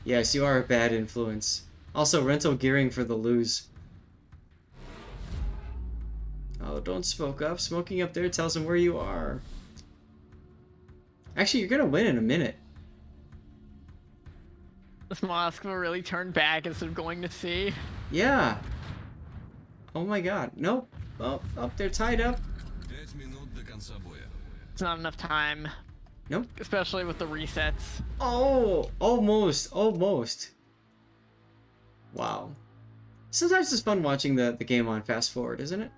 Yes, you are a bad influence. Also, rental gearing for the lose. Oh, don't smoke up. Smoking up there tells them where you are. Actually, you're gonna win in a minute. Does Moskva really turn back instead of going to sea? Yeah. Oh my god. Nope. Oh, they're tied up. 5 минут до конца боя. It's not enough time. Nope. Especially with the resets. Oh, almost. Wow. Sometimes it's fun watching the game on fast forward, isn't it?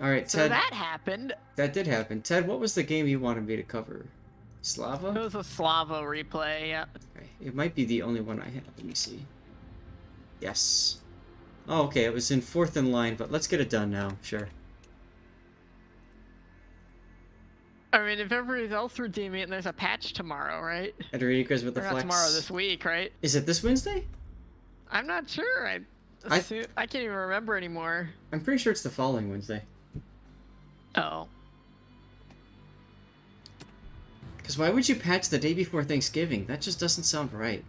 Alright, So Ted. that happened. That did happen. Ted, what was the game you wanted me to cover? It Slava? was a Slava replay, yeah. Okay. It might be the only one I have. Let me see. Yes. Oh, okay. It was in fourth in line, but let's get it done now. Sure. I mean, if everybody else redeeming it, and there's a patch tomorrow, right? Ederica's with the Or not flex. tomorrow, this week, right? Is it this Wednesday? I'm not sure. I can't even remember anymore. I'm pretty sure it's the following Wednesday. Oh. Because why would you patch the day before Thanksgiving? That just doesn't sound right.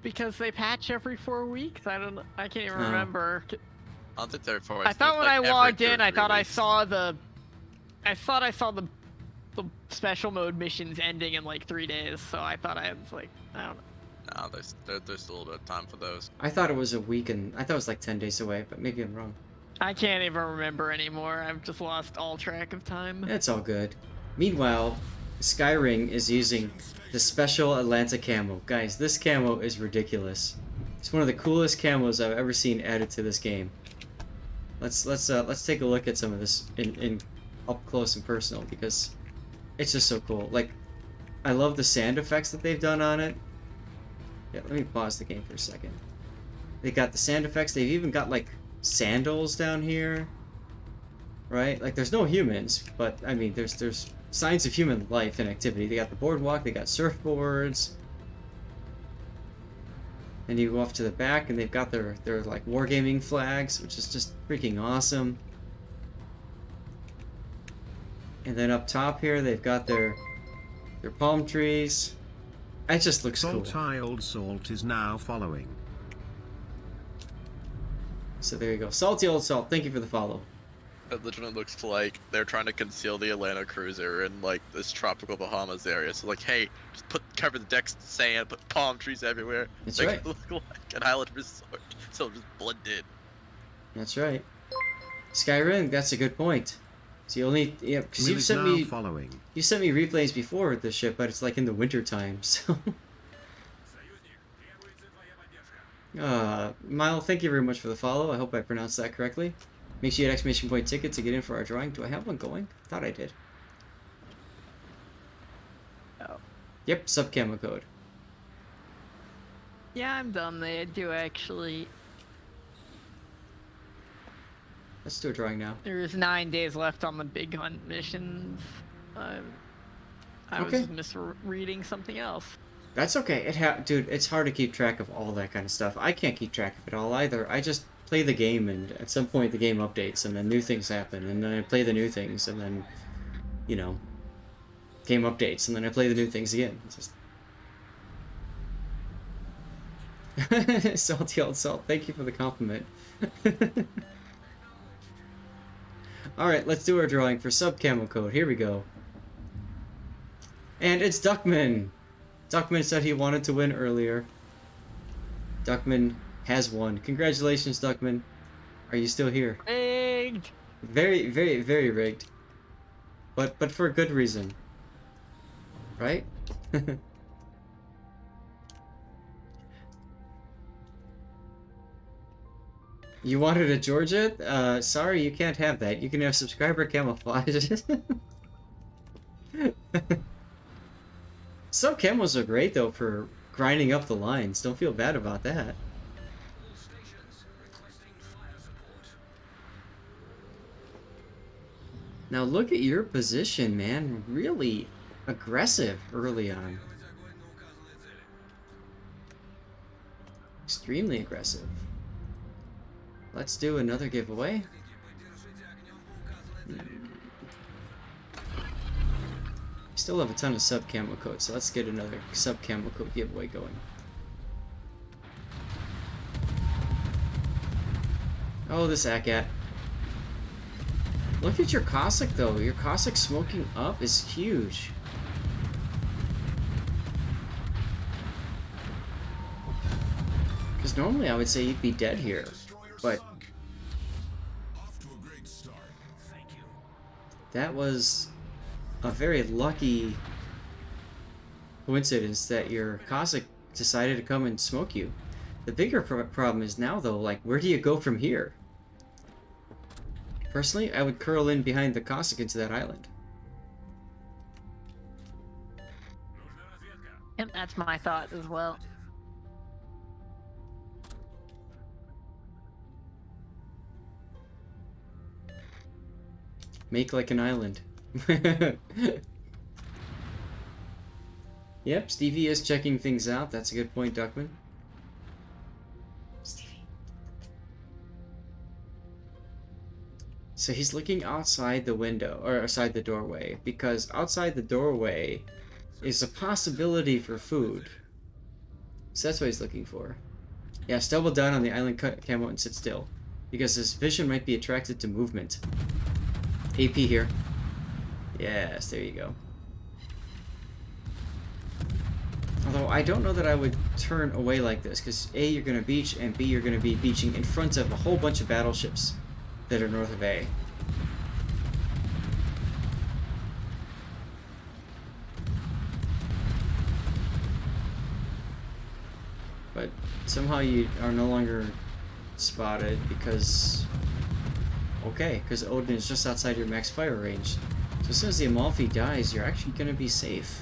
Because they patch every 4 weeks? I don't know. I can't even Oh. remember. I don't think they're for I thought when I logged in, I thought I saw the the special mode missions ending in like 3 days, so I thought I was like, I don't know. No, there's still a little bit of time for those. I thought it was a week, and I thought it was like 10 days away, but maybe I'm wrong. I can't even remember anymore. I've just lost all track of time. It's all good. Meanwhile, Skyring is using the special Atlanta camo. Guys, this camo is ridiculous. It's one of the coolest camos I've ever seen added to this game. Let's take a look at some of this in up close and personal, because it's just so cool. Like, I love the sand effects that they've done on it. Yeah, let me pause the game for a second. They got the sand effects. They've even got like sandals down here, right? Like, there's no humans, but I mean, there's signs of human life and activity. They got the boardwalk. They got surfboards. And you go off to the back, and they've got their like wargaming flags, which is just freaking awesome. And then up top here, they've got their palm trees. It just looks cool. Salty Old Salt is now following. So there you go. Salty Old Salt, thank you for the follow. It literally looks like they're trying to conceal the Atlanta cruiser in like this tropical Bahamas area. So like, hey, just cover the decks with sand, put palm trees everywhere. That's Make right. it look like an island resort, so it'll just blend in. That's right. Skyrim, that's a good point. So you only, yeah, because Will you've is sent now me, following. you sent me replays before with this ship, but it's like in the winter time, so. Mile, thank you very much for the follow. I hope I pronounced that correctly. Make sure you had ! ticket to get in for our drawing. Do I have one going? I thought I did. Oh. Yep, sub camo code. Yeah, I'm done. They do actually. Let's do a drawing now. There's 9 days left on the big hunt missions. I Okay. was misreading something else. That's okay. Dude, it's hard to keep track of all that kind of stuff. I can't keep track of it all either. I just play the game, and at some point the game updates, and then new things happen, and then I play the new things, and then, you know, game updates, and then I play the new things again. It's just... Salty Old Salt, thank you for the compliment. Alright, let's do our drawing for sub camo code. Here we go. And it's Duckman! Duckman said he wanted to win earlier. Duckman has won. Congratulations, Duckman. Are you still here? Rigged! Very, very, very rigged. But for a good reason. Right? You wanted a Georgia? Sorry, you can't have that. You can have subscriber camouflage. Some camos are great, though, for grinding up the lines. Don't feel bad about that. Now look at your position, man. Really aggressive early on. Extremely aggressive. Let's do another giveaway. Still have a ton of sub camo codes, so let's get another sub camo code giveaway going. Oh, this ACAT. Look at your Cossack though. Your Cossack smoking up is huge. Because normally I would say you'd be dead here, but that was a very lucky coincidence that your Cossack decided to come and smoke you. The bigger problem is now though, like, where do you go from here? Personally, I would curl in behind the Cossack into that island. Yep, that's my thought as well. Make like an island. Yep, Stevie is checking things out. That's a good point, Duckman. Stevie. So he's looking outside the window, or outside the doorway, because outside the doorway is a possibility for food. So that's what he's looking for. Yeah, double down on the island camo and sit still, because his vision might be attracted to movement. AP here. Yes, there you go. Although I don't know that I would turn away like this, because A, you're going to beach, and B, you're going to be beaching in front of a whole bunch of battleships that are north of A. But somehow you are no longer spotted because... Okay, because Odin is just outside your max fire range. So as soon as the Amalfi dies, you're actually going to be safe.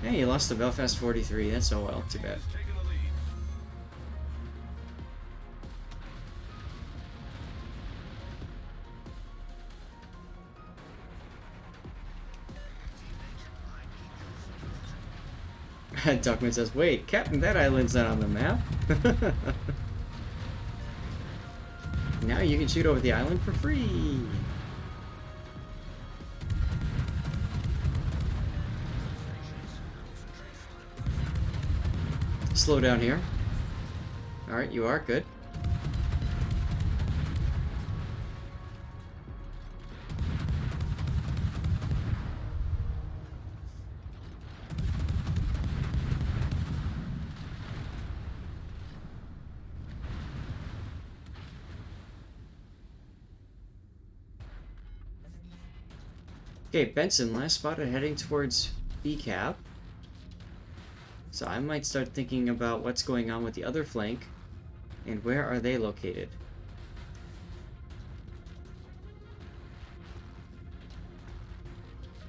Hey, you lost to Belfast 43. That's oh well, too bad. Taking the lead. Duckman says, wait, Captain, that island's not on the map. Now you can shoot over the island for free. Slow down here. Alright, you are good. Okay, Benson, last spotted heading towards B cap. So I might start thinking about what's going on with the other flank and where are they located.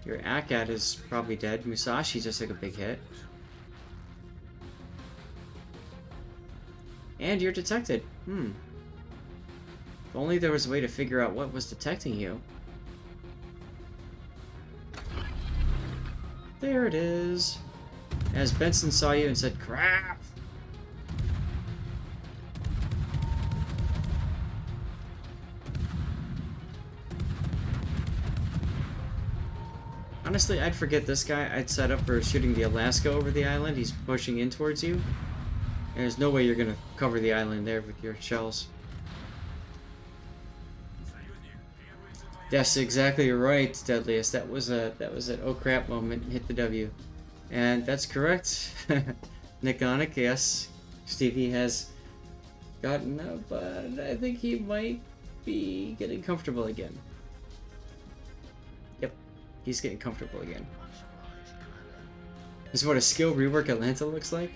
Your Akat is probably dead. Musashi just took a big hit. And you're detected. If only there was a way to figure out what was detecting you. There it is. As Benson saw you and said, crap! Honestly, I'd forget this guy. I'd set up for shooting the Alaska over the island. He's pushing in towards you. There's no way you're gonna cover the island there with your shells. That's exactly right, Deadliest. That was an oh crap moment. Hit the W. And that's correct. Niconic, yes. Stevie has gotten up, but I think he might be getting comfortable again. Yep, he's getting comfortable again. This is what a skill rework Atlanta looks like.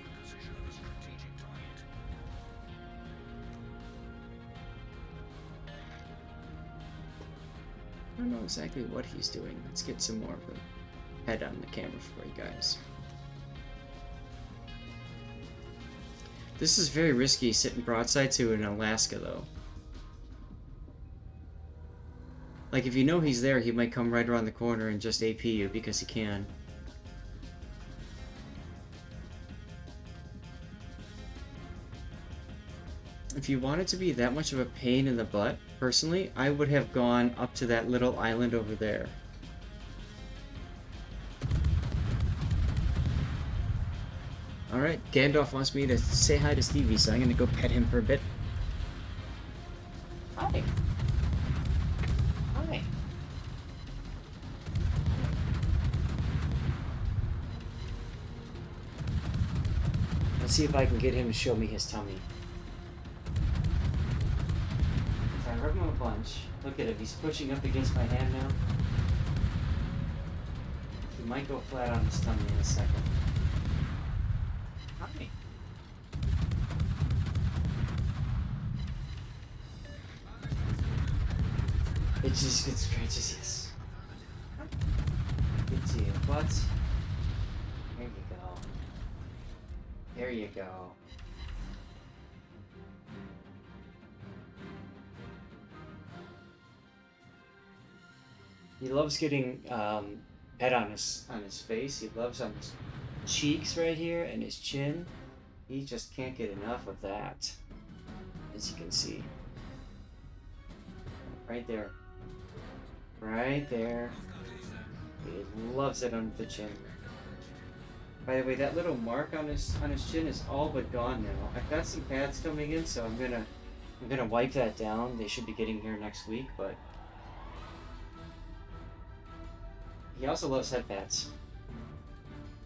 I don't know exactly what he's doing. Let's get some more of a head on the camera for you guys. This is very risky sitting broadside to an Alaska though. Like if you know he's there, he might come right around the corner and just AP you because he can. If you want it to be that much of a pain in the butt, personally, I would have gone up to that little island over there. Alright, Gandalf wants me to say hi to Stevie, so I'm gonna go pet him for a bit. Hi. Hi. Let's see if I can get him to show me his tummy. If I rub him a bunch, look at it, he's pushing up against my hand now. He might go flat on his tummy in a second. Hi. It just gets scratches, yes. Good to you, but there you go. There you go. He loves getting pet on his face. He loves on his cheeks right here and his chin. He just can't get enough of that, as you can see. Right there. Right there. He loves it under the chin. By the way, that little mark on his chin is all but gone now. I've got some pads coming in, so I'm gonna wipe that down. They should be getting here next week, but He also loves headpads.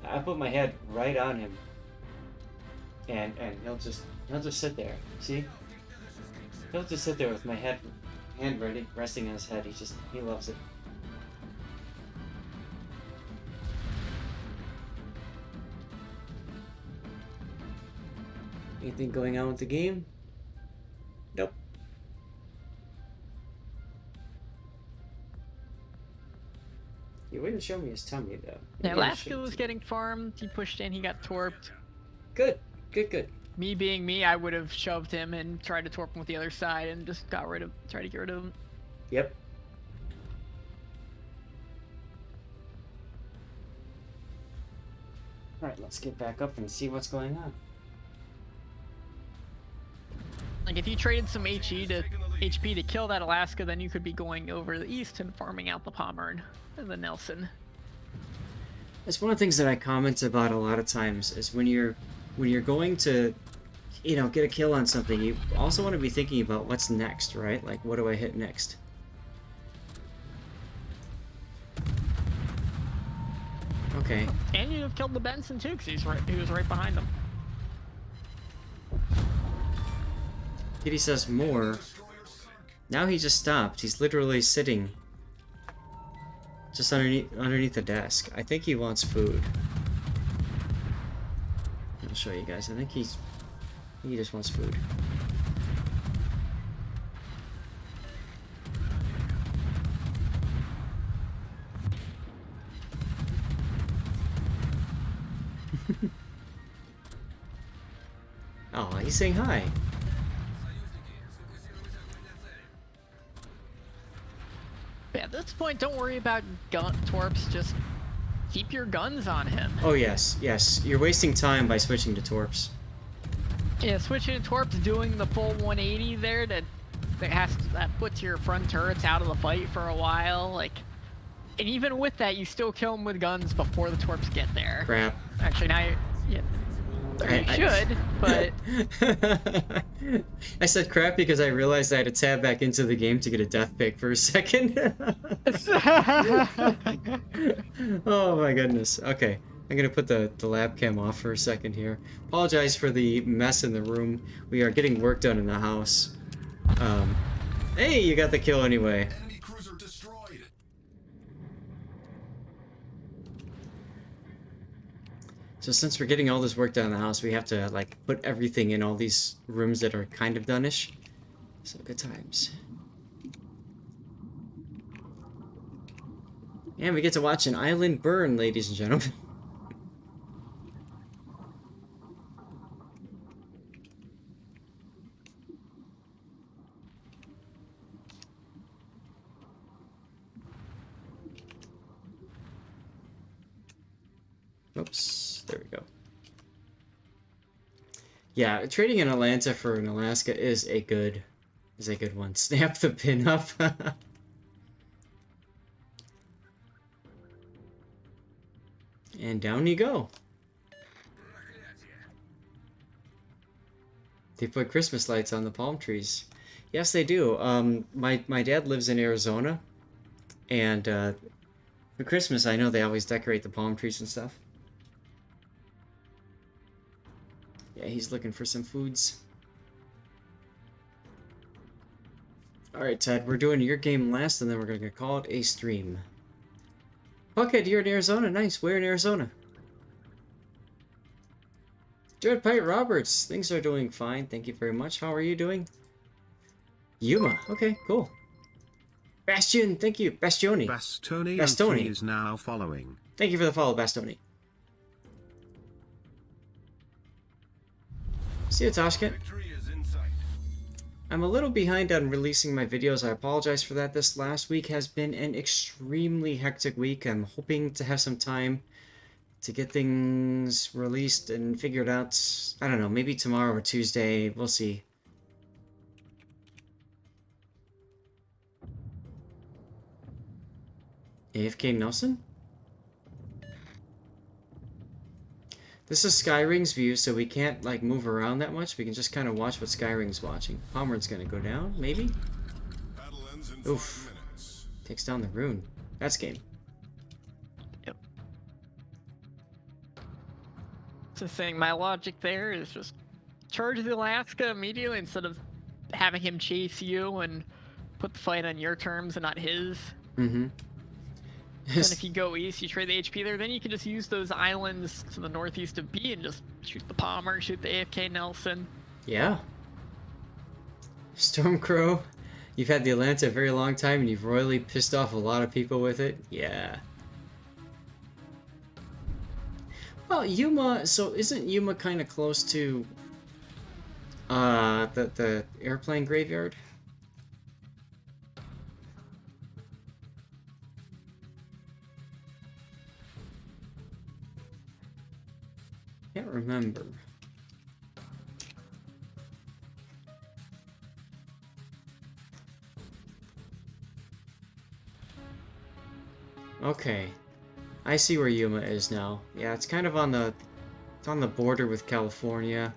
I put my head right on him, and he'll just sit there. See? He'll just sit there with my hand ready, resting on his head. He loves it. Anything going on with the game? Nope. He wouldn't show me his tummy though. Yeah, Alaska was getting farmed. He pushed in. He got torped. Good. Good. Me being me, I would have shoved him and tried to torp him with the other side and just tried to get rid of him. Yep. Alright, let's get back up and see what's going on. Like, if you traded some HP to kill that Alaska, then you could be going over the east and farming out the Pommern and the Nelson. That's one of the things that I comment about a lot of times is when you're going to, you know, get a kill on something, you also want to be thinking about what's next, right? Like, what do I hit next? Okay. And you have killed the Benson too, because he was right behind him. Kitty says more. Now he just stopped. He's literally sitting just underneath the desk. I think he wants food. I'll show you guys. I think he just wants food. Oh, he's saying hi. Yeah, at this point, don't worry about torps. Just keep your guns on him. Oh yes. You're wasting time by switching to torps. Yeah, switching to torps, doing the full 180 there that puts your front turrets out of the fight for a while. Like, and even with that, you still kill them with guns before the torps get there. Crap. Actually, now you should, but I said crap because I realized I had to tab back into the game to get a death pick for a second. Oh my goodness. Okay, I'm gonna put the lab cam off for a second here. Apologize for the mess in the room. We are getting work done in the house. Hey, you got the kill anyway. Enemy cruiser destroyed. So since we're getting all this work done in the house, we have to like put everything in all these rooms that are kind of done-ish. So good times. And we get to watch an island burn, ladies and gentlemen. Oops, there we go. Yeah, trading in Atlanta for an Alaska is a good one. Snap the pin up. And down you go. They put Christmas lights on the palm trees. Yes, they do. My dad lives in Arizona, and for Christmas, I know they always decorate the palm trees and stuff. Yeah, he's looking for some foods. Alright, Ted, we're doing your game last, and then we're going to call it a stream. Buckhead, you're in Arizona. Nice. Where in Arizona? Jared Pite Roberts. Things are doing fine. Thank you very much. How are you doing? Yuma. Okay, cool. Bastion. Thank you. Bastioni. Bastoni is now following. Thank you for the follow, Bastoni. See you, Toshkent. Victory is in sight. I'm a little behind on releasing my videos. I apologize for that. This last week has been an extremely hectic week. I'm hoping to have some time to get things released and figured out. I don't know, maybe tomorrow or Tuesday. We'll see. AFK Nelson? This is Skyring's view, so we can't like move around that much. We can just kind of watch what Skyring's watching. Pommern's gonna go down, maybe? Battle ends in Oof. 5 minutes. Takes down the rune. That's game. Just saying, my logic there is just charge the Alaska immediately instead of having him chase you and put the fight on your terms and not his. Mm-hmm. Then if you go east, you trade the HP there, then you can just use those islands to the northeast of B and just shoot the Palmer, shoot the AFK Nelson. Yeah. Stormcrow, you've had the Atlanta a very long time and you've royally pissed off a lot of people with it. Yeah. Well, Yuma, so isn't Yuma kind of close to the airplane graveyard? Can't remember. Okay. I see where Yuma is now. Yeah, it's kind of on the border with California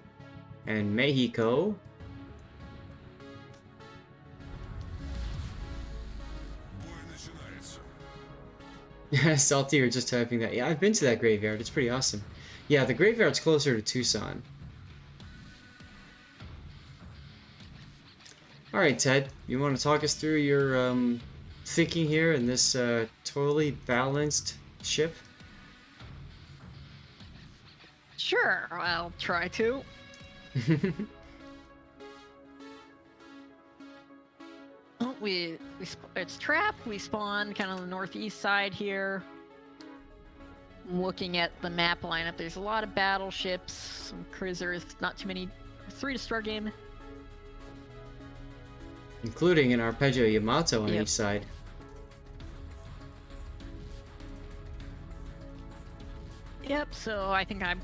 and Mexico. Salty, you're just typing that. Yeah, I've been to that graveyard. It's pretty awesome. Yeah, the graveyard's closer to Tucson. Alright, Ted, you want to talk us through your thinking here in this totally balanced ship? Sure, I'll try to. Oh, it's trapped. We spawned kind of on the northeast side here. Looking at the map lineup, there's a lot of battleships, some cruisers, not too many. 3-star game. Including an Arpeggio Yamato on Yep. each side. Yep, so I think I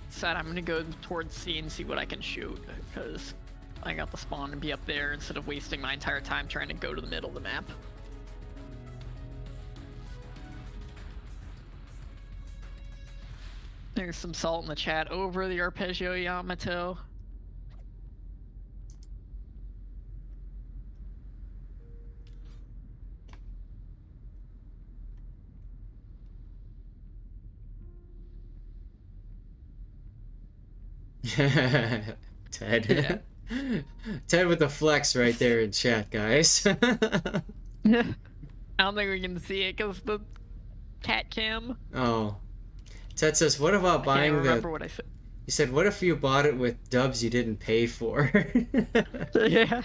said I'm gonna go towards C and see what I can shoot, because I got the spawn to be up there instead of wasting my entire time trying to go to the middle of the map. There's some salt in the chat over the Arpeggio Yamato. Ted. Yeah. Ted with the flex right there in chat, guys. I don't think we can see it because the cat cam. Oh. Ted says, what about I buying can't remember the... what I said. He said, what if you bought it with dubs you didn't pay for? Yeah.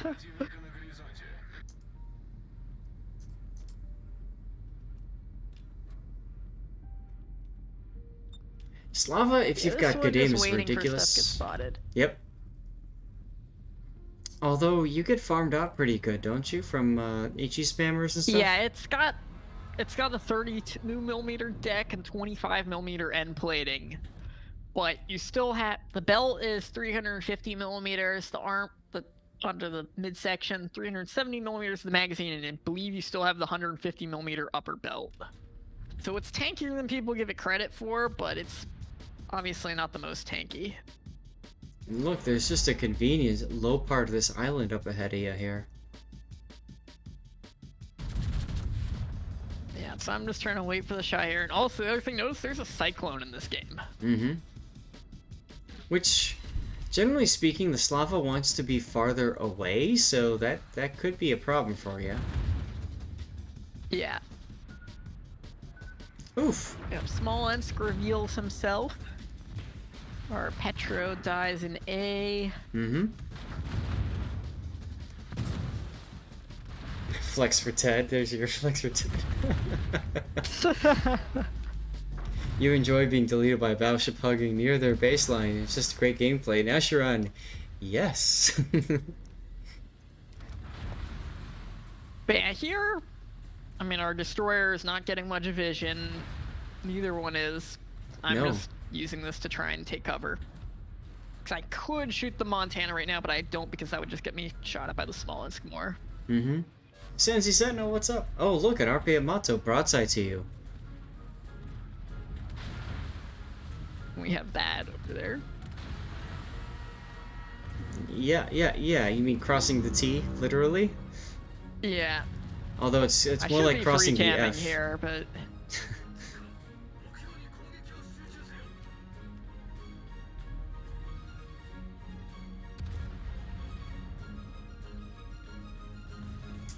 Slava, if you've got good aim, is ridiculous. For stuff gets spotted. Yep. Although you get farmed out pretty good, don't you, from HE spammers and stuff? Yeah, it's got a 32mm deck and 25mm end plating, but you still have the belt is 350mm, the arm under the midsection 370mm the magazine, and I believe you still have the 150mm upper belt. So it's tankier than people give it credit for, but it's obviously not the most tanky. And look, there's just a convenient low part of this island up ahead of you here. Yeah, so I'm just trying to wait for the Shire. And also, the other thing, notice there's a cyclone in this game. Mm-hmm. Which, generally speaking, the Slava wants to be farther away, so that could be a problem for you. Yeah. Oof. Yep, Smolensk reveals himself. Our Petro dies in A. Mm-hmm. Flex for Ted. There's your flex for Ted. You enjoy being deleted by a battleship hugging near their baseline. It's just great gameplay. Now you're on. Yes. But yeah, here, I mean, our destroyer is not getting much vision. Neither one is. I'm No. just using this to try and take cover. Because I could shoot the Montana right now, but I don't, because that would just get me shot at by the Smolensk more. Mm-hmm. Sensi Sentinel, what's up? Oh, look, an RP Yamato broadside to you. We have that over there. Yeah. You mean crossing the T, literally? Yeah. Although it's I more should like be crossing the free camming F. here, but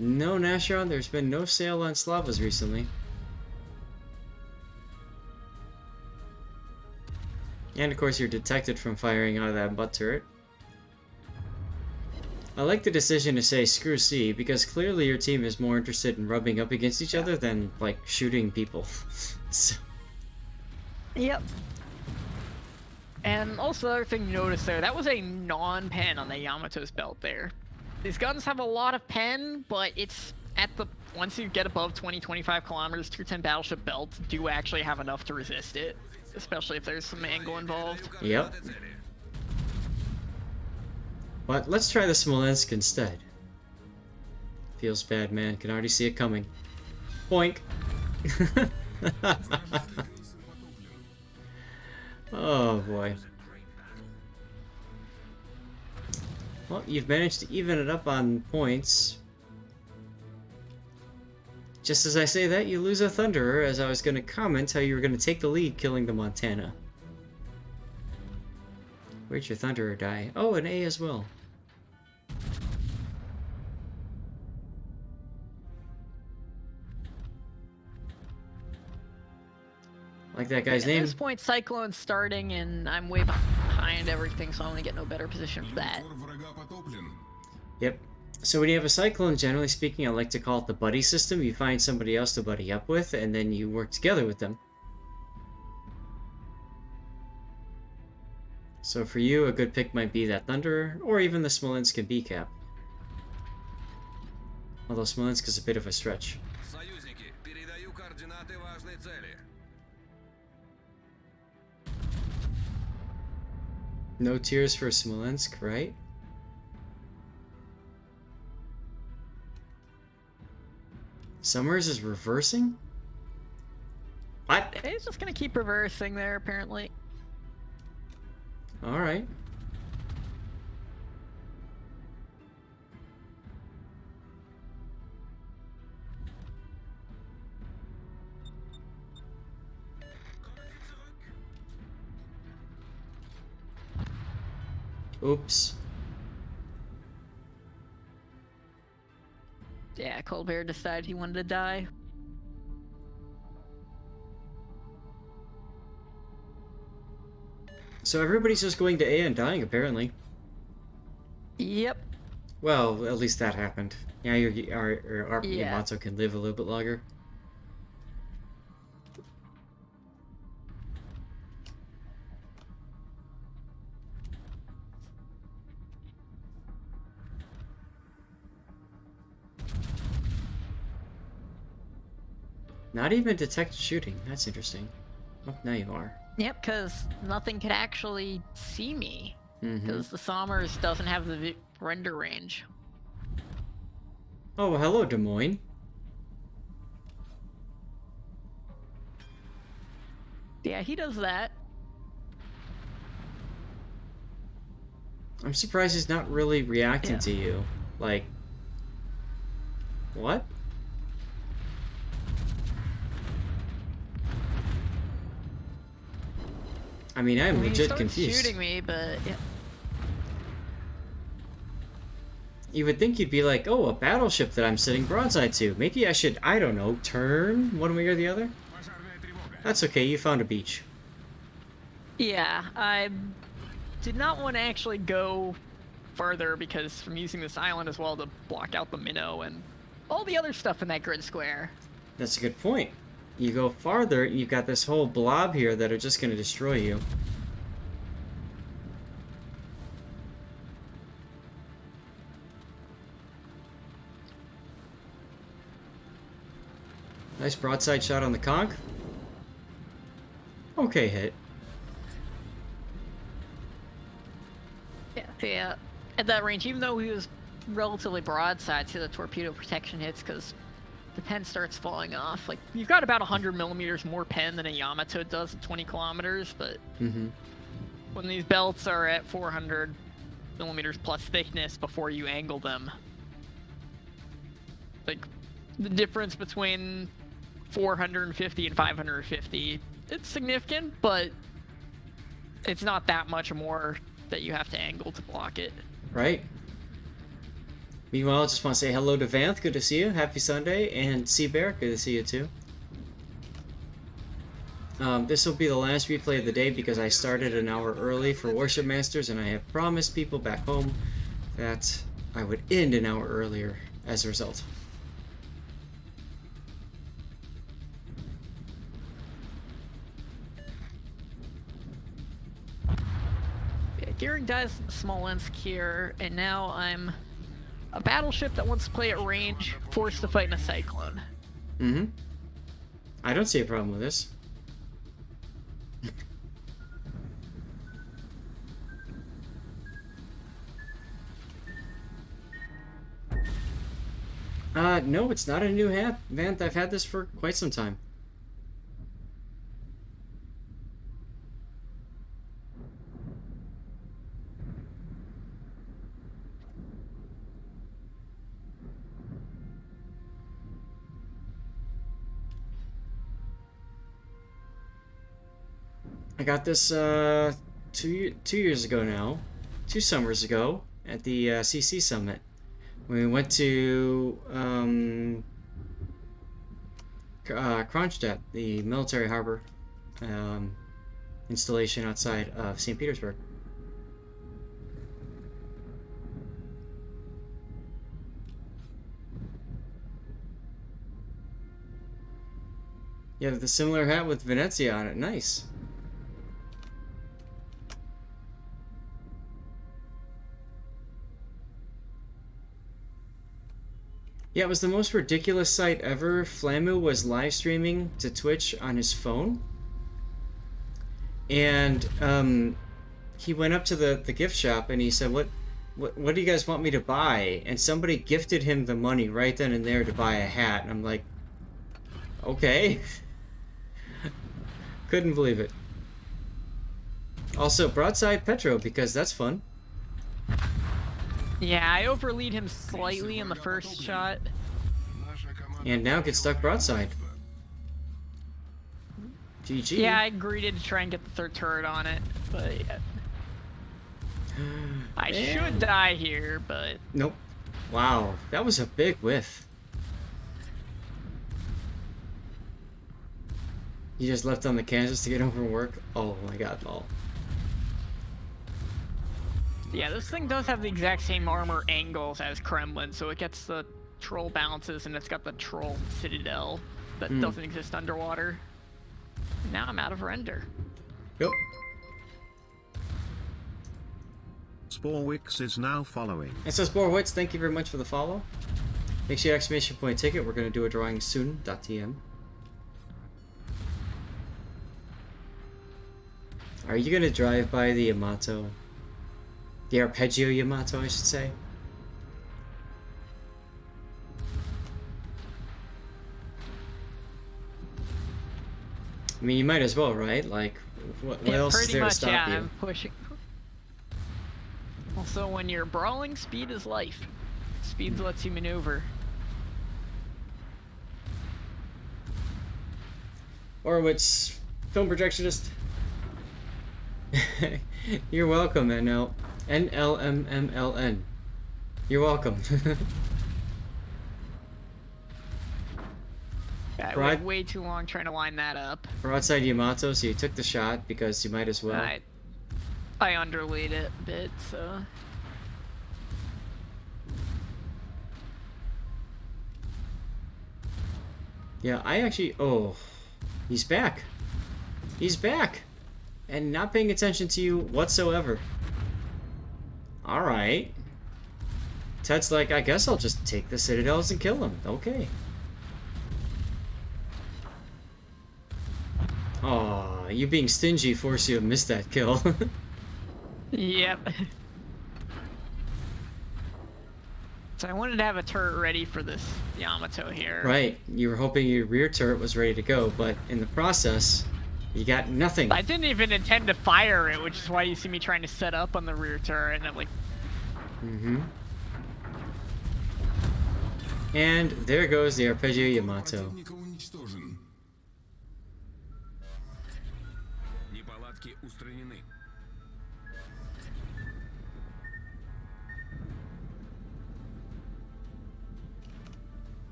No, Nashron, there's been no sale on Slavas recently. And of course you're detected from firing out of that butt turret. I like the decision to say screw C, because clearly your team is more interested in rubbing up against each other than, like, shooting people. So. Yep. And also, the other thing you notice there, that was a non-pen on the Yamato's belt there. These guns have a lot of pen, but it's at the... Once you get above 20-25 kilometers, Tier 10 battleship belts do actually have enough to resist it. Especially if there's some angle involved. Yep. But let's try the Smolensk instead. Feels bad, man. Can already see it coming. Boink! Oh boy. Well, you've managed to even it up on points. Just as I say that, you lose a Thunderer, as I was going to comment how you were going to take the lead killing the Montana. Where'd your Thunderer die? Oh, an A as well. Like that guy's name. At this point, Cyclone's starting, and I'm way behind everything, so I'm gonna get no better position for that. Yep. So when you have a Cyclone, generally speaking, I like to call it the buddy system. You find somebody else to buddy up with, and then you work together with them. So for you, a good pick might be that Thunderer, or even the Smolensk and B-Cap. Although Smolensk is a bit of a stretch. No tears for Smolensk, right? Summers is reversing? What? He's just gonna keep reversing there, apparently. Alright. Oops. Yeah, Colbert decided he wanted to die. So everybody's just going to A and dying, apparently. Yep. Well, at least that happened. Yeah, our Yeah. Yamato can live a little bit longer. Not even detect shooting. That's interesting. Oh, now you are. Yep, because nothing could actually see me. Mm-hmm. Because the Sommers doesn't have the render range. Oh, hello, Des Moines. Yeah, he does that. I'm surprised he's not really reacting Yeah. to you. Like, what? I mean, I'm He legit starts confused. shooting me, but yeah. You would think you'd be like, oh, a battleship that I'm sitting broadside to. Maybe I should, I don't know, turn one way or the other? That's okay, you found a beach. Yeah, I did not want to actually go further because I'm using this island as well to block out the minnow and all the other stuff in that grid square. That's a good point. You go farther, you've got this whole blob here that are just going to destroy you. Nice broadside shot on the conch. Okay hit. Yeah, at that range, even though he was relatively broadside to the torpedo protection hits, because the pen starts falling off. Like, you've got about 100 millimeters more pen than a Yamato does at 20 kilometers, but when these belts are at 400 millimeters plus thickness before you angle them, like, the difference between 450 and 550, it's significant, but it's not that much more that you have to angle to block it. Right. Meanwhile, I just want to say hello to Vanth. Good to see you. Happy Sunday. And Seabear. Good to see you too. This will be the last replay of the day because I started an hour early for Warship Masters, and I have promised people back home that I would end an hour earlier as a result. Yeah, Gearing dies Smolensk here, and now I'm a battleship that wants to play at range, forced to fight in a cyclone. Mm-hmm. I don't see a problem with this. No, it's not a new hat, Vanth. I've had this for quite some time. I got this two years ago now, 2 summers ago at the CC Summit. We went to Kronstadt, the military harbor installation outside of St. Petersburg. Yeah, the similar hat with Venezia on it. Nice. Yeah, it was the most ridiculous sight ever. Flamu was live streaming to Twitch on his phone. And he went up to the gift shop and he said, what do you guys want me to buy? And somebody gifted him the money right then and there to buy a hat. And I'm like, okay. Couldn't believe it. Also, broadside Petro, because that's fun. Yeah, I overlead him slightly in the first shot. And now get stuck broadside. GG. Yeah, I greeted to try and get the third turret on it, but yeah. I should die here, but... Nope. Wow, that was a big whiff. You just left on the Kansas to get home from work? Oh my god, lol. Yeah, this thing does have the exact same armor angles as Kremlin, so it gets the troll bounces and it's got the troll citadel that doesn't exist underwater. Now I'm out of render. Yep. Sporwix is now following. And so Sporwix, thank you very much for the follow. Make sure you exclamation point ticket. We're going to do a drawing soon. .tm. Are you going to drive by the Yamato? The Arpeggio Yamato, I should say. I mean, you might as well, right? Like, what else is there to stop you? I'm pushing. Also, when you're brawling, speed is life. Speed lets you maneuver. Orwitz, film projectionist. You're welcome, NLMMLN. You're welcome. I went way too long trying to line that up. Broadside Yamato, so you took the shot because you might as well. I underlaid it a bit, so... Yeah, I actually... Oh, he's back. He's back. And not paying attention to you whatsoever. Alright. Ted's like, I guess I'll just take the citadels and kill him. Okay. Aw, you being stingy forced you to miss that kill. Yep. So I wanted to have a turret ready for this Yamato here. Right. You were hoping your rear turret was ready to go, but in the process, you got nothing. I didn't even intend to fire it, which is why you see me trying to set up on the rear turret, and I'm like... Mm-hmm. And there goes the Arpeggio Yamato.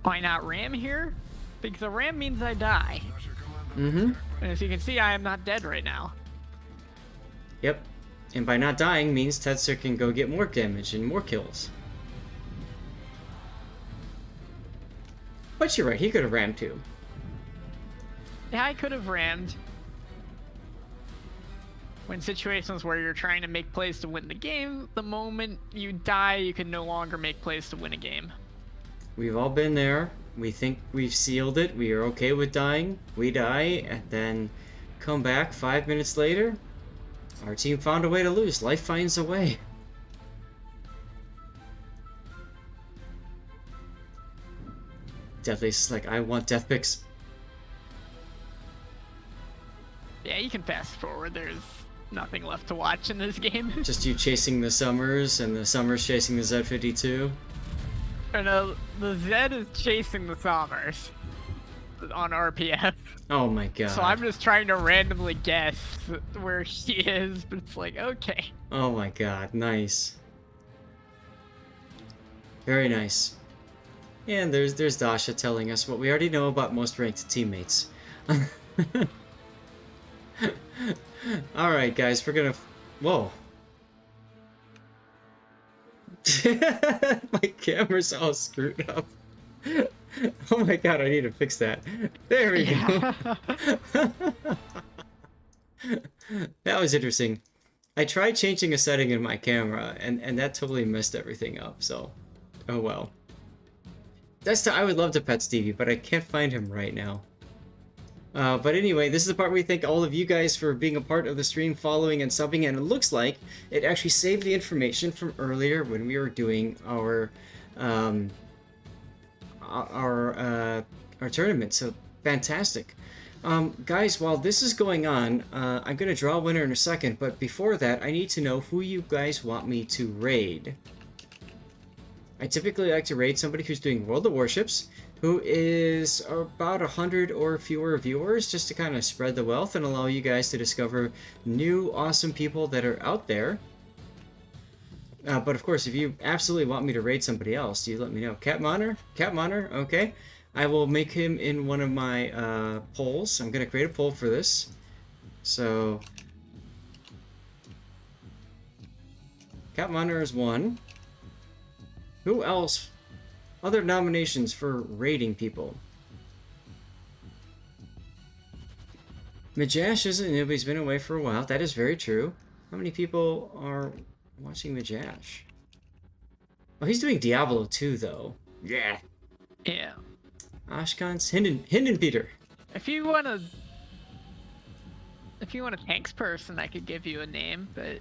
Why not ram here? Because a ram means I die. Mm-hmm. And as you can see, I am not dead right now. Yep. And by not dying means Tetsuya can go get more damage and more kills. But you're right, he could have rammed too. Yeah, I could have rammed. When situations where you're trying to make plays to win the game, the moment you die, you can no longer make plays to win a game. We've all been there. We think we've sealed it. We are okay with dying. We die, and then come back 5 minutes later. Our team found a way to lose. Life finds a way. Deathly's is like, I want death picks. Yeah, you can fast forward. There's nothing left to watch in this game. Just you chasing the Summers, and the Summers chasing the Z52. Or no, the Zed is chasing the Sommers on RPF. Oh my god. So I'm just trying to randomly guess where she is, but it's like, okay. Oh my god, nice. Very nice. And there's Dasha telling us what we already know about most ranked teammates. Alright guys, we're gonna... Whoa. My camera's all screwed up. Oh my god, I need to fix that. There we go. That was interesting. I tried changing a setting in my camera, and that totally messed everything up, so... Oh well. I would love to pet Stevie, but I can't find him right now. But anyway, this is the part where we thank all of you guys for being a part of the stream, following and subbing, and it looks like it actually saved the information from earlier when we were doing our tournament. So fantastic. Guys, while this is going on, I'm going to draw a winner in a second, but before that, I need to know who you guys want me to raid. I typically like to raid somebody who's doing World of Warships, who is about 100 or fewer viewers, just to kind of spread the wealth and allow you guys to discover new awesome people that are out there. But of course, if you absolutely want me to raid somebody else, you let me know. Cat Monitor, okay. I will make him in one of my polls. I'm going to create a poll for this. So, Cat Monitor is one. Who else? Other nominations for raiding people. Majash isn't new, but he's been away for a while. That is very true. How many people are watching Majash? Oh, he's doing Diablo 2, though. Yeah. Yeah. Ashkan's Hinden Peter. If you want a tanks person, I could give you a name, but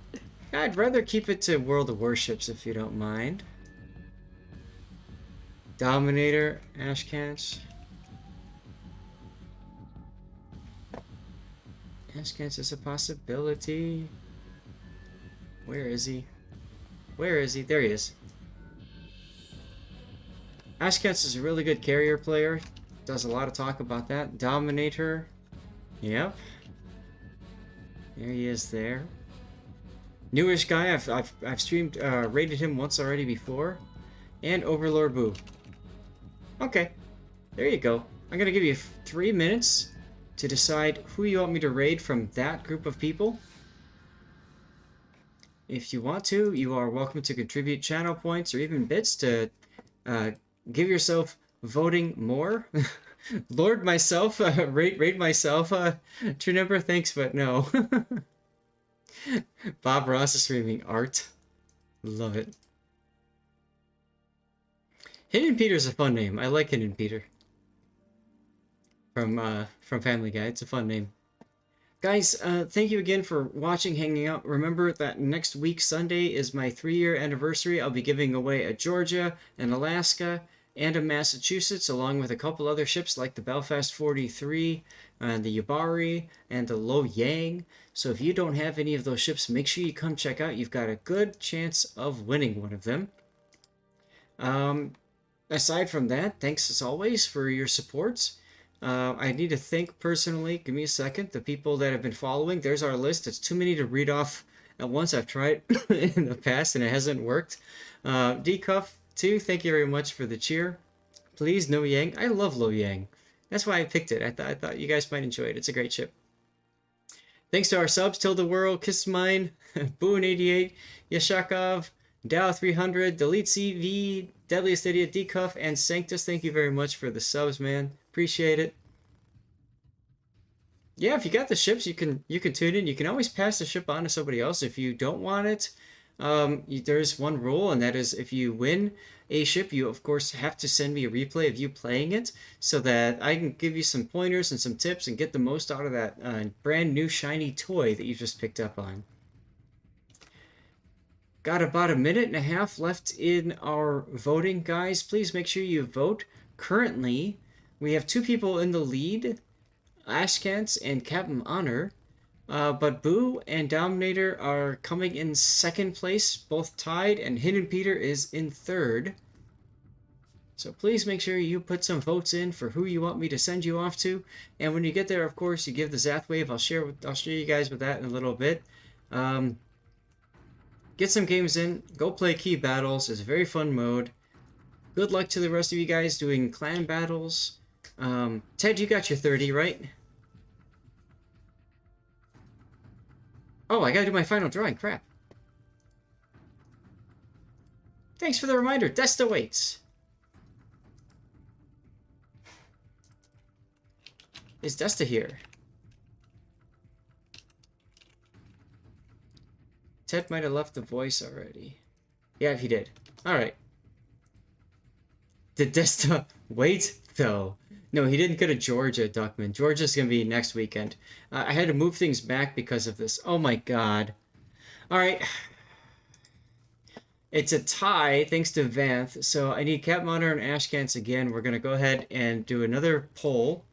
I'd rather keep it to World of Warships if you don't mind. Dominator, Ashkans. Ashkans is a possibility. Where is he? Where is he? There he is. Ashkans is a really good carrier player. Does a lot of talk about that. Dominator. Yep. There he is there. Newish guy. I've streamed, rated him once already before. And Overlord Boo. Okay, there you go. I'm gonna give you 3 minutes to decide who you want me to raid from that group of people. If you want to, you are welcome to contribute channel points or even bits to give yourself voting more. Lord myself, raid myself, true number, thanks, but no. Bob Ross is streaming art. Love it. Hidden Peter's a fun name. I like Hidden Peter. From Family Guy. It's a fun name. Guys, thank you again for watching, hanging out. Remember that next week, Sunday, is my 3-year anniversary. I'll be giving away a Georgia, an Alaska, and a Massachusetts, along with a couple other ships like the Belfast 43, the Yubari, and the Lo Yang. So if you don't have any of those ships, make sure you come check out. You've got a good chance of winning one of them. Aside from that, thanks as always for your support. I need to thank personally, give me a second, the people that have been following. There's our list. It's too many to read off at once. I've tried in the past and it hasn't worked. Decuff, too, thank you very much for the cheer. Please, no Yang. I love Lo Yang. That's why I picked it. I thought you guys might enjoy it. It's a great ship. Thanks to our subs, Till the World, Kiss Mine, Boon88, Yashakov, Dow300, Delete CV, Deadliest Idiot, Decuff, and Sanctus. Thank you very much for the subs, man. Appreciate it. Yeah, if you got the ships, you can tune in. You can always pass the ship on to somebody else if you don't want it. There's one rule, and that is if you win a ship, you of course have to send me a replay of you playing it so that I can give you some pointers and some tips and get the most out of that brand new shiny toy that you just picked up on. Got about a minute and a half left in our voting, guys. Please make sure you vote. Currently, we have 2 people in the lead, Ashkants and Captain Honor. But Boo and Dominator are coming in 2nd place, both tied, and Hidden Peter is in 3rd. So please make sure you put some votes in for who you want me to send you off to. And when you get there, of course, you give the Zath wave. I'll share you guys with that in a little bit. Get some games in. Go play key battles. It's a very fun mode. Good luck to the rest of you guys doing clan battles. Ted, you got your 30, right? Oh, I gotta do my final drawing. Crap. Thanks for the reminder. Desta waits. Is Desta here? Ted might have left the voice already. Yeah, he did. Alright. Did Desta wait, though? No, he didn't go to Georgia, Duckman. Georgia's going to be next weekend. I had to move things back because of this. Oh my god. Alright. It's a tie, thanks to Vanth. So I need Cap Monitor and Ashkants again. We're going to go ahead and do another poll.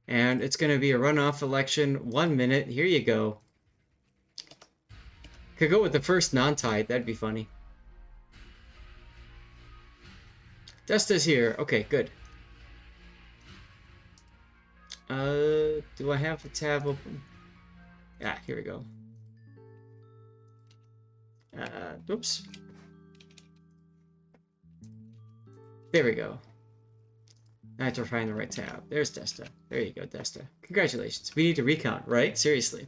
And it's going to be a runoff election. 1 minute. Here you go. Could go with the first non-tie. That'd be funny. Desta's here. Okay, good. Do I have the tab open? Ah, here we go. Oops. There we go. I have to find the right tab. There's Desta. There you go, Desta. Congratulations. We need to recount, right? Seriously.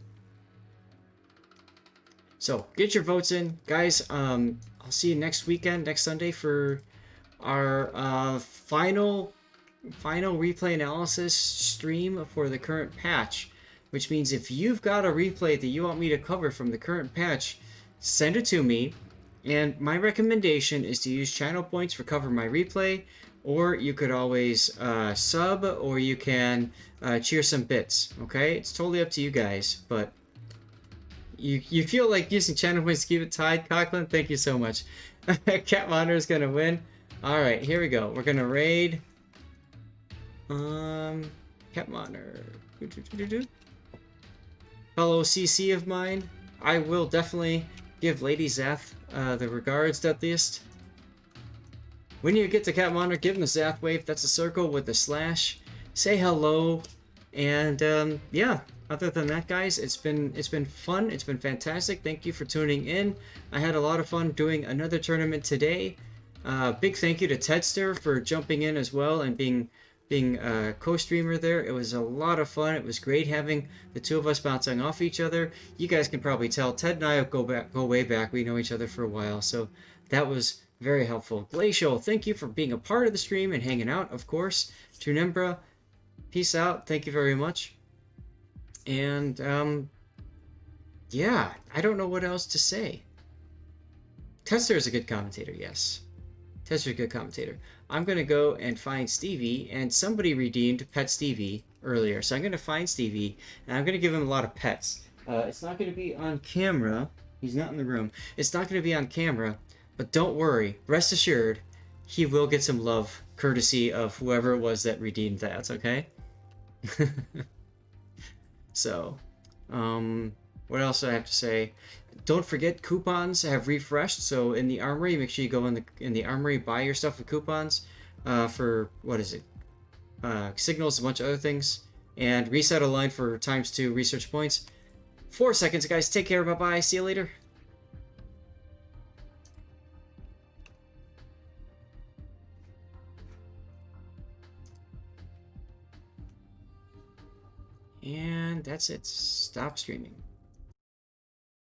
So, get your votes in. Guys, I'll see you next weekend, next Sunday, for our final replay analysis stream for the current patch. Which means if you've got a replay that you want me to cover from the current patch, send it to me. And my recommendation is to use channel points for cover my replay. Or you could always sub, or you can cheer some bits, okay? It's totally up to you guys, but you feel like using channel points to keep it tied, Conklin? Thank you so much. Cat Monitor is going to win. Alright, here we go. We're going to raid Cat Monitor. Fellow CC of mine. I will definitely give Lady Zath the regards, Deadliest. When you get to Cat Monitor, give him the Zath wave. That's a circle with a slash. Say hello. And yeah, other than that, guys, it's been fun. It's been fantastic. Thank you for tuning in. I had a lot of fun doing another tournament today. Big thank you to Tedster for jumping in as well and being a co-streamer there. It was a lot of fun. It was great having the two of us bouncing off each other. You guys can probably tell Ted and I go way back. We know each other for a while, so that was very helpful. Glacial, thank you for being a part of the stream and hanging out, of course. Trunembra, peace out. Thank you very much. And yeah, I don't know what else to say. Tester is a good commentator, yes. Tester's a good commentator. I'm going to go and find Stevie, and somebody redeemed Pet Stevie earlier. So I'm going to find Stevie, and I'm going to give him a lot of pets. It's not going to be on camera. He's not in the room. It's not going to be on camera, but don't worry. Rest assured, he will get some love, courtesy of whoever it was that redeemed that, okay? So, what else do I have to say? Don't forget, coupons have refreshed. So in the armory, make sure you go in the armory, buy your stuff with coupons for, what is it? Signals, a bunch of other things. And reset a line for ×2 research points. 4 seconds, guys. Take care. Bye-bye. See you later. And that's it. Stop streaming.